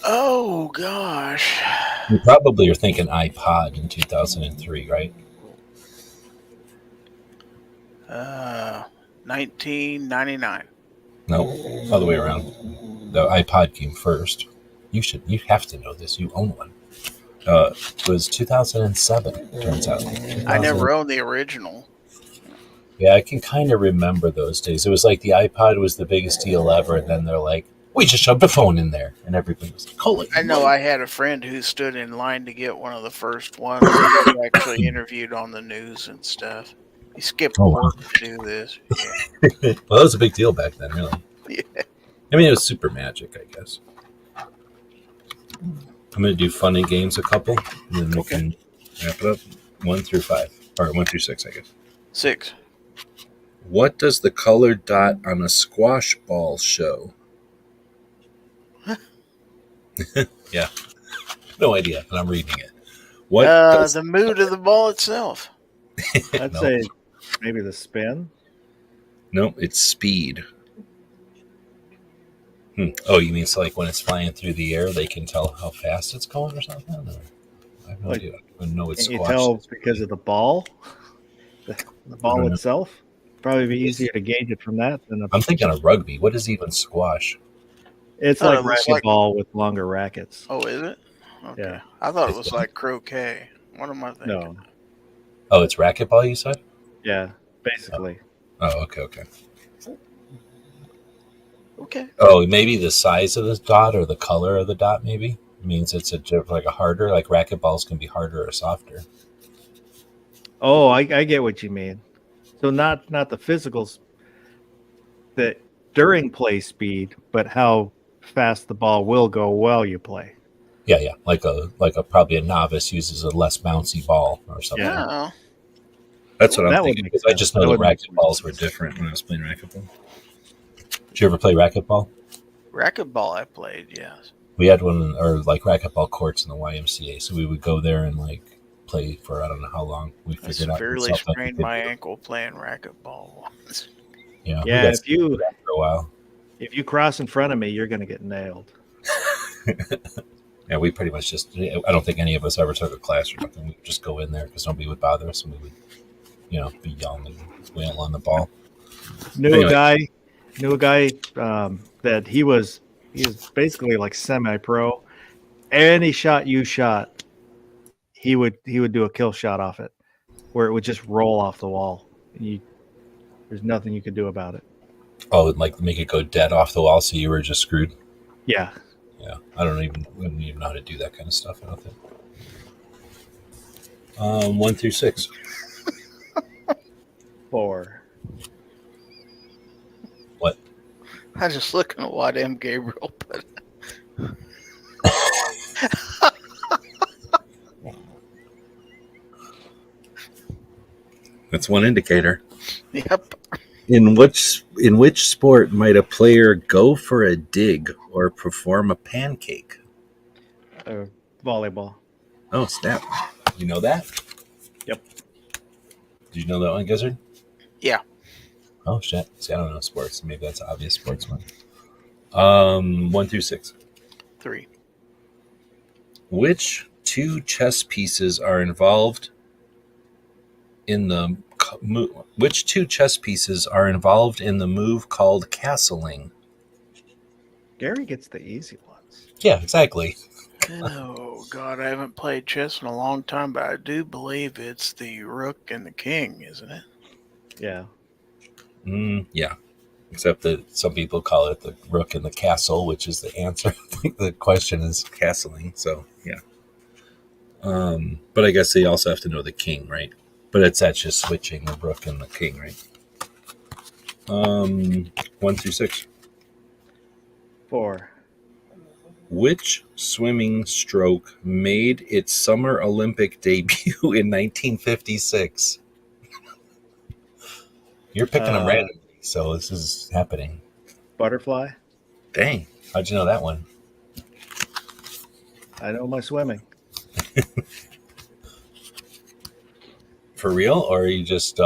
Oh, gosh. You probably are thinking iPod in 2003, right? 1999. No, other way around. The iPod came first. You have to know this. You own one. It was 2007, turns out. I never owned the original. Yeah, I can kind of remember those days. It was like the iPod was the biggest deal ever, and then they're like, we just shoved a phone in there. And everybody was like, holy I know moly. I had a friend who stood in line to get one of the first ones. He actually interviewed on the news and stuff. He skipped Oh, wow. work to do this. Yeah. Well, that was a big deal back then, really. Yeah. I mean, it was super magic, I guess. I'm going to do funny games a couple, and then we Okay. can wrap it up. 1 through 5. Or 1 through 6, I guess. 6. What does the colored dot on a squash ball show? Yeah. No idea, but I'm reading it. What does The mood of the ball itself. I'd No. say maybe the spin. No, it's speed. Oh, you mean so like when it's flying through the air, they can tell how fast it's going or something? Or, I have no Like, idea. I don't know it's Can you squash. tell because of the ball? The ball don't know. itself? Probably be easier to gauge it from that than a. I'm thinking of rugby. What is even squash? It's Oh, like it looks like- racquetball with longer rackets. Oh, is it? Okay. Yeah. I thought it was like croquet. What am I thinking? No. Oh, it's racquetball, you said? Yeah, basically. Oh, okay. Okay. Oh, maybe the size of the dot or the color of the dot maybe means it's like a harder, like racquetballs can be harder or softer. Oh, I get what you mean. So not the physicals that during play speed, but how fast the ball will go while you play. Yeah. Like a probably a novice uses a less bouncy ball or something. Yeah. Oh, That's what I'm That would thinking make because I sense. just know That the would make sense. racquetballs were different when I was playing racquetball. Did you ever play racquetball? racquetball I played, yes. We had one, or like racquetball courts in the YMCA, so we would go there and like play for I don't know how long. We I figured out severely something we sprained could my do. ankle playing racquetball once. Yeah, we Yeah, got if you that for a while. if you cross in front of me, you're gonna get nailed. Yeah, we pretty much just. I don't think any of us ever took a class or nothing. We would just go in there because nobody would bother us, and we would, be yelling and wailing on the ball. Knew Anyway. a guy that he was basically like semi-pro. Any shot you shot, he would do a kill shot off it, where it would just roll off the wall. There's nothing you could do about it. Oh, and like make it go dead off the wall, so you were just screwed. Yeah, Yeah, wouldn't even know how to do that kind of stuff. I don't think. 1 through 6. 4. What? I just looking at what M. Gabriel put. That's one indicator. Yep. In which sport might a player go for a dig or perform a pancake? Volleyball. Oh, snap! You know that? Yep. Did you know that one, Gizzard? Yeah. Oh shit! See, I don't know sports. Maybe that's an obvious sports one. 1 through 6. 3. Which two chess pieces are involved in the Which two chess pieces are involved in the move called castling? Gary gets the easy ones. Yeah, exactly. Oh God, I haven't played chess in a long time, but I do believe it's the rook and the king, isn't it? Yeah. Yeah. Except that some people call it the rook and the castle, which is the answer. I think the question is castling. So yeah. But I guess they also have to know the king, right? But that's just switching the rook and the king, right? 1 through 6. 4. Which swimming stroke made its Summer Olympic debut in 1956? You're picking them randomly, so this is happening. Butterfly. Dang. How'd you know that one? I know my swimming. For real? Or you just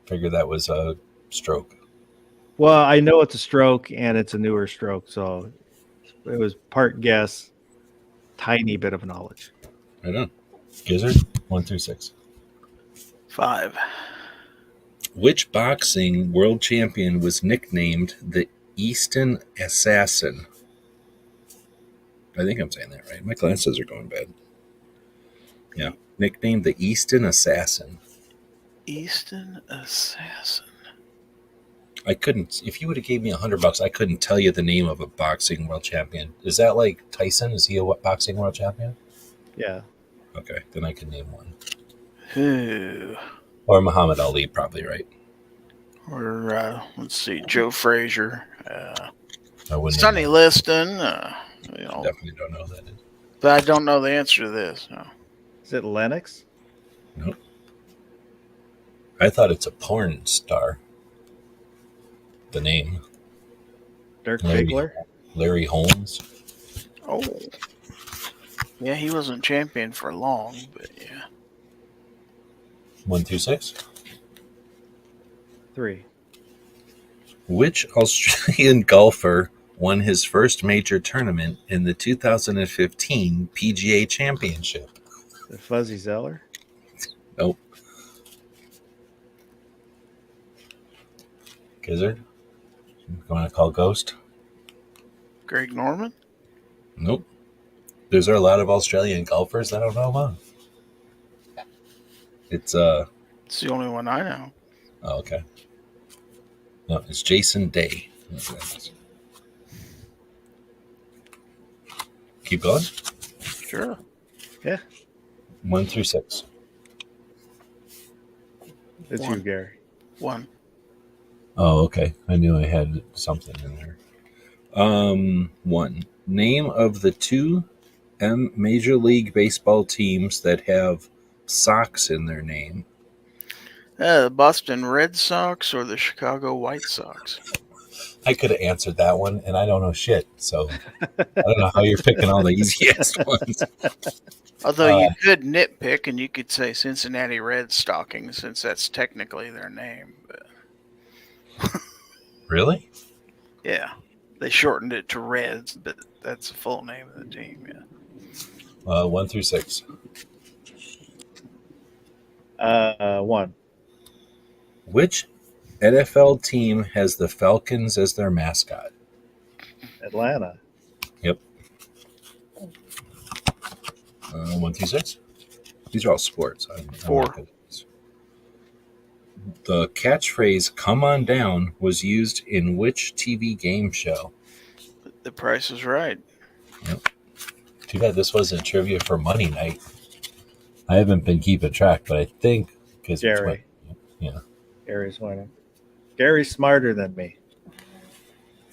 figured that was a stroke? Well, I know it's a stroke and it's a newer stroke, so it was part guess, tiny bit of knowledge. I know. Gizzard, 1 through 6. 5. Which boxing world champion was nicknamed the Easton Assassin? I think I'm saying that right. My glasses are going bad. Yeah. Nicknamed the Easton Assassin. Easton Assassin. I couldn't. If you would have gave me $100, I couldn't tell you the name of a boxing world champion. Is that like Tyson? Is he a boxing world champion? Yeah. Okay, then I can name one. Who? Or Muhammad Ali, probably right. Or let's see, Joe Frazier, I wouldn't. Sonny Liston. Definitely don't know who that is. But I don't know the answer to this. No. Is it Lennox? Nope. I thought it's a porn star. The name Dirk Larry- Diggler? Larry Holmes. Oh. Yeah, he wasn't champion for long, but yeah. 1 through 6. 3. Which Australian golfer won his first major tournament in the 2015 PGA Championship? The Fuzzy Zeller? Nope. Gizzard? You want to call Ghost? Greg Norman? Nope. There's a lot of Australian golfers I don't know about. It's It's the only one I know. oh, okay. No, it's Jason Day. Keep going. Sure. 1 through 6. It's you, One. Gary. 1. Oh, okay. I knew I had something in there. 1. Name of the 2 Major League Baseball teams that have Sox in their name. The Boston Red Sox or the Chicago White Sox? I could have answered that one, and I don't know shit. So I don't know how you're picking all the easiest ones. Although you could nitpick and you could say Cincinnati Red Stockings, since that's technically their name. But Really? yeah, they shortened it to Reds, but that's the full name of the team. Yeah. 1 through 6. 1. Which NFL team has the Falcons as their mascot? Atlanta. Yep. 1 through 6. These are all sports. 4. The catchphrase "Come on down" was used in which TV game show? The Price is Right. Too bad this wasn't trivia for Money Night. I haven't been keeping track, but I think because Gary. Yeah. Gary's winning. Gary's smarter than me.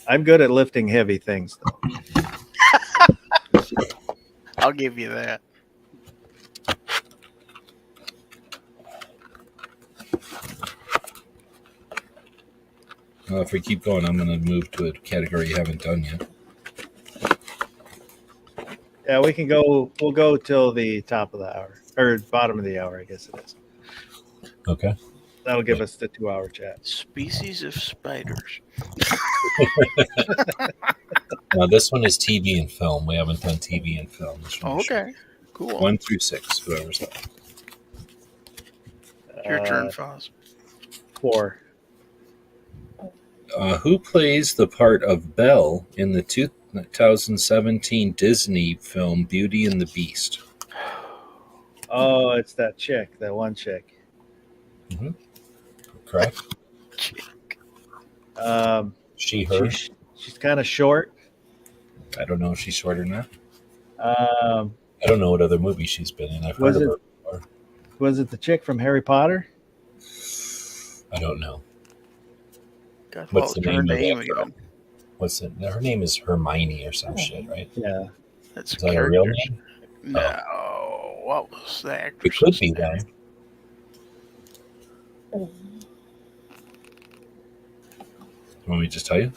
I'm good at lifting heavy things, though. I'll give you that. If we keep going, I'm going to move to a category you haven't done yet. Yeah, we can go. We'll go till the top of the hour or bottom of the hour, I guess it is. Okay. That'll give us the 2-hour chat. Species of spiders. Now this one is TV and film. We haven't done TV and film. This one Oh, is short. okay. Cool. 1 through 6. Whoever's up. Your turn, Foz. 4. Who plays the part of Belle in the 2017 Disney film Beauty and the Beast? Oh, it's that chick, that one chick. Correct. She, her. She's kind of short. I don't know if she's short or not. Um, I don't know what other movie she's been in. I've heard of her before. Was it the chick from Harry Potter? I don't know. God, What's what the was her name name of that again? What's it? Her name is Hermione or some shit, right? Yeah. That's Is that her real name? No. What was the It actress? could be that. You want me to just tell you?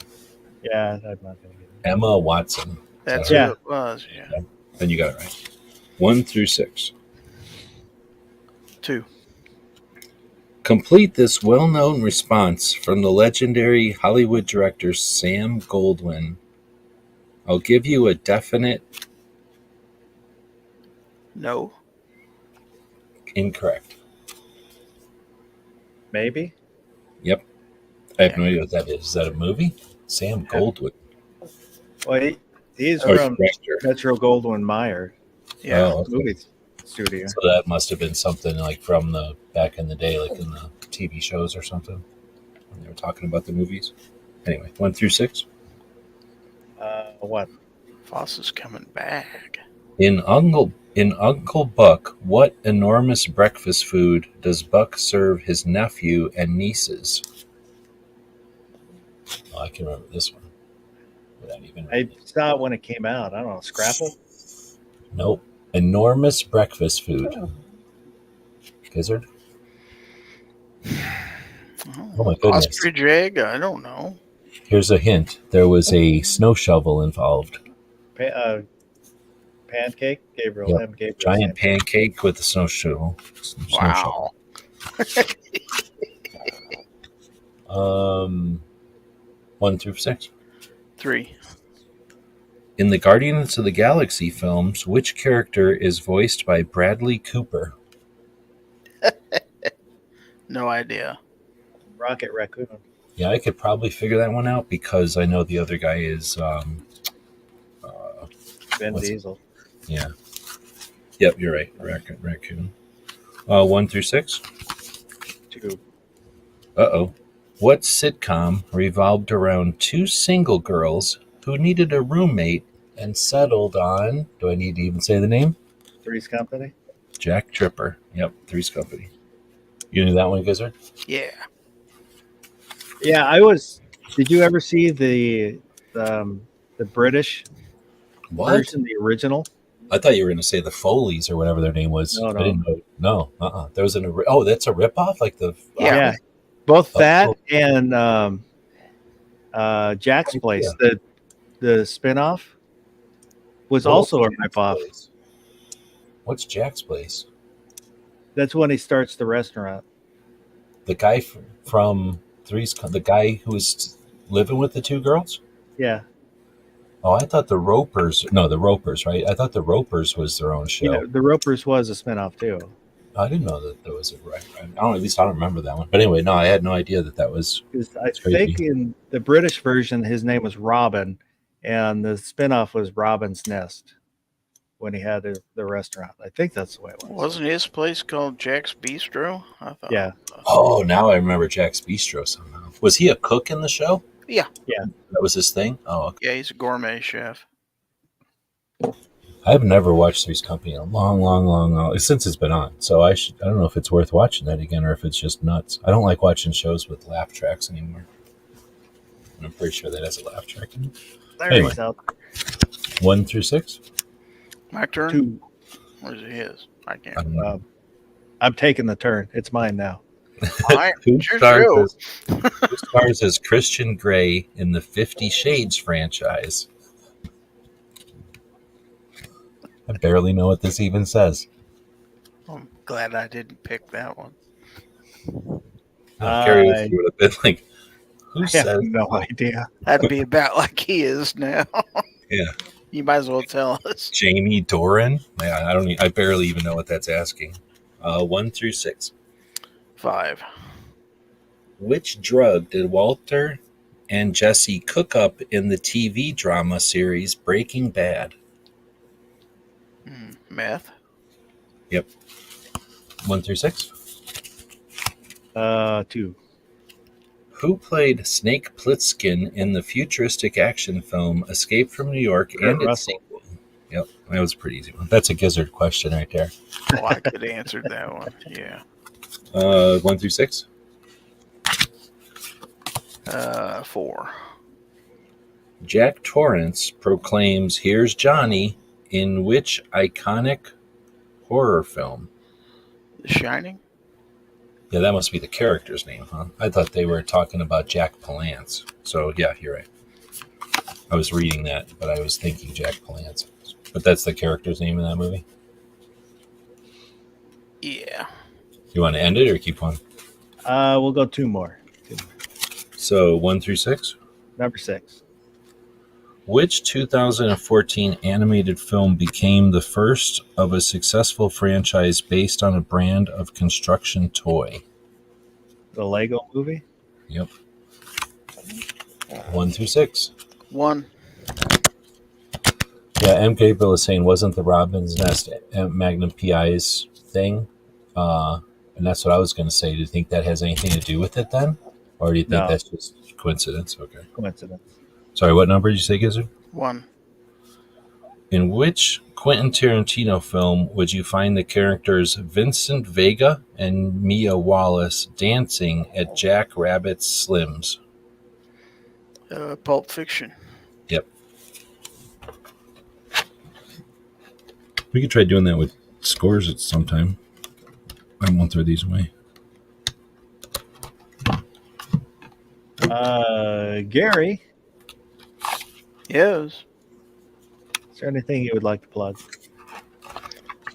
Yeah, I'm not going to get it. Emma Watson. That's Yeah. who it was. Yeah. Then you got it right. 1 through 6. 2. Complete this well-known response from the legendary Hollywood director Sam Goldwyn. I'll give you a definite No. incorrect. Maybe. Yep. I have no idea what that is. Is that a movie? Sam Goldwyn. Well, he's Or from director. Metro Goldwyn Mayer Yeah. Oh, okay. movie studio. So that must have been something like from the back in the day, like in the TV shows or something, when they were talking about the movies. Anyway, 1 through 6. 1. Foss is coming back. In Uncle Buck, what enormous breakfast food does Buck serve his nephew and nieces? Oh, I can remember this one. Without even I saw it when it came out. I don't know. Scrapple? Nope. Enormous breakfast food. Gizzard? Oh my goodness. Ostrich egg? I don't know. Here's a hint. There was a snow shovel involved. Pancake? Gabriel. Yep. M. Gabriel. Giant pancake with a snow shovel. Wow. 1 through 6. 3. In the Guardians of the Galaxy films, which character is voiced by Bradley Cooper? No idea. Rocket Raccoon. Yeah, I could probably figure that one out because I know the other guy is. Vin What's it? Diesel. Yeah. Yep, you're right. Raccoon. 1 through 6. 2. Uh-oh. What sitcom revolved around two single girls who needed a roommate and settled on, do I need to even say the name? Three's Company. Jack Tripper. Yep, Three's Company. You knew that one, Gizzard? Yeah. Yeah, I was. Did you ever see the British What? version, the original? I thought you were going to say the Foleys or whatever their name was. No, I no. didn't know. No, there was that's a ripoff, like the. Yeah. Yeah, both that Oh. and Jack's Place, Yeah. the spinoff, was What also a was Jack's ripoff. Place? What's Jack's Place? That's when he starts the restaurant. The guy from the guy who was living with the two girls. Yeah, Oh, I thought the Ropers. No, the Ropers, right? I thought the Ropers was their own show. you know, the Ropers was a spinoff too. I didn't know that there was a right. At least I don't remember that one. But anyway, no, I had no idea that was. 'Cause I crazy. think in the British version, his name was Robin, and the spinoff was Robin's Nest when he had the restaurant. I think that's the way it was. Wasn't his place called Jack's Bistro? I thought. Yeah. Oh, now I remember Jack's Bistro somehow. Was he a cook in the show? Yeah. Yeah. That was his thing? Oh, okay. Yeah, he's a gourmet chef. I've never watched Three's Company in a long since it's been on. So I don't know if it's worth watching that again or if it's just nuts. I don't like watching shows with laugh tracks anymore. And I'm pretty sure that has a laugh track in it. There Anyway. he's out. 1 through 6? My turn? 2. Or is it his? I can't. I don't know. I'm taking the turn. It's mine now. All right. Who It's your show. stars as Christian Grey in the 50 Shades franchise? I barely know what this even says. I'm glad I didn't pick that one. Gary would have been like, who I says have no idea. That'd be about like he is now. Yeah. You might as well tell us. Jamie Doran? Yeah, I barely even know what that's asking. 1 through 6. 5. Which drug did Walter and Jesse cook up in the TV drama series Breaking Bad? Meth. Yep. 1 through 6. 2. Who played Snake Plissken in the futuristic action film Escape from New York Kurt and its Russell. sequel? Yep, that was a pretty easy one. That's a Gizzard question right there. Oh, I could have answered that one. Yeah. 1 through 6. 4. Jack Torrance proclaims "Here's Johnny" in which iconic horror film? The Shining. Yeah, that must be the character's name, huh? I thought they were talking about Jack Palance. So, yeah, you're right. I was reading that, but I was thinking Jack Palance. But that's the character's name in that movie? Yeah. You want to end it or keep on? We'll go 2 more. So, 1 through 6? Number 6. Which 2014 animated film became the first of a successful franchise based on a brand of construction toy? The Lego movie. Yep. 1 through 6. 1. Yeah, M. Gabriel is saying wasn't the Robin's Nest Magnum PI's thing? And that's what I was going to say. Do you think that has anything to do with it then? Or do you think No. that's just coincidence? Okay. Coincidence. Sorry, what number did you say, Gizzard? 1. In which Quentin Tarantino film would you find the characters Vincent Vega and Mia Wallace dancing at Jack Rabbit's Slims? Pulp Fiction. Yep. We could try doing that with scores at some time. I won't throw these away. Gary, Yes. is there anything you would like to plug?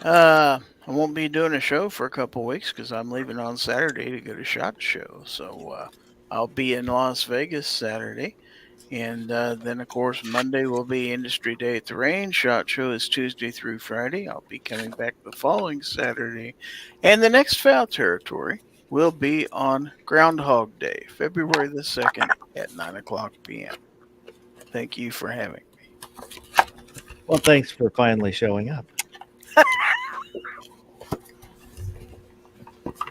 I won't be doing a show for a couple weeks because I'm leaving on Saturday to go to SHOT Show. So I'll be in Las Vegas Saturday. And then, of course, Monday will be Industry Day at the Range. SHOT Show is Tuesday through Friday. I'll be coming back the following Saturday. And the next Foul Territory will be on Groundhog Day, February the 2nd at 9 o'clock p.m. Thank you for having me. Well, thanks for finally showing up.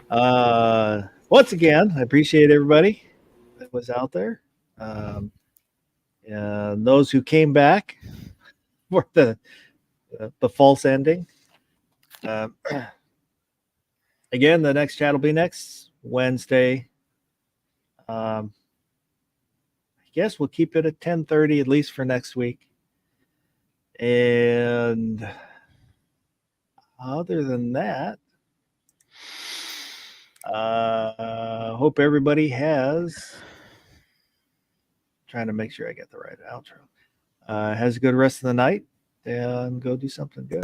Once again, I appreciate everybody that was out there. And those who came back for the false ending. Again, the next chat will be next Wednesday. I guess we'll keep it at 10:30 at least for next week. And other than that, hope everybody has. Trying to make sure I get the right outro. Has a good rest of the night and go do something good.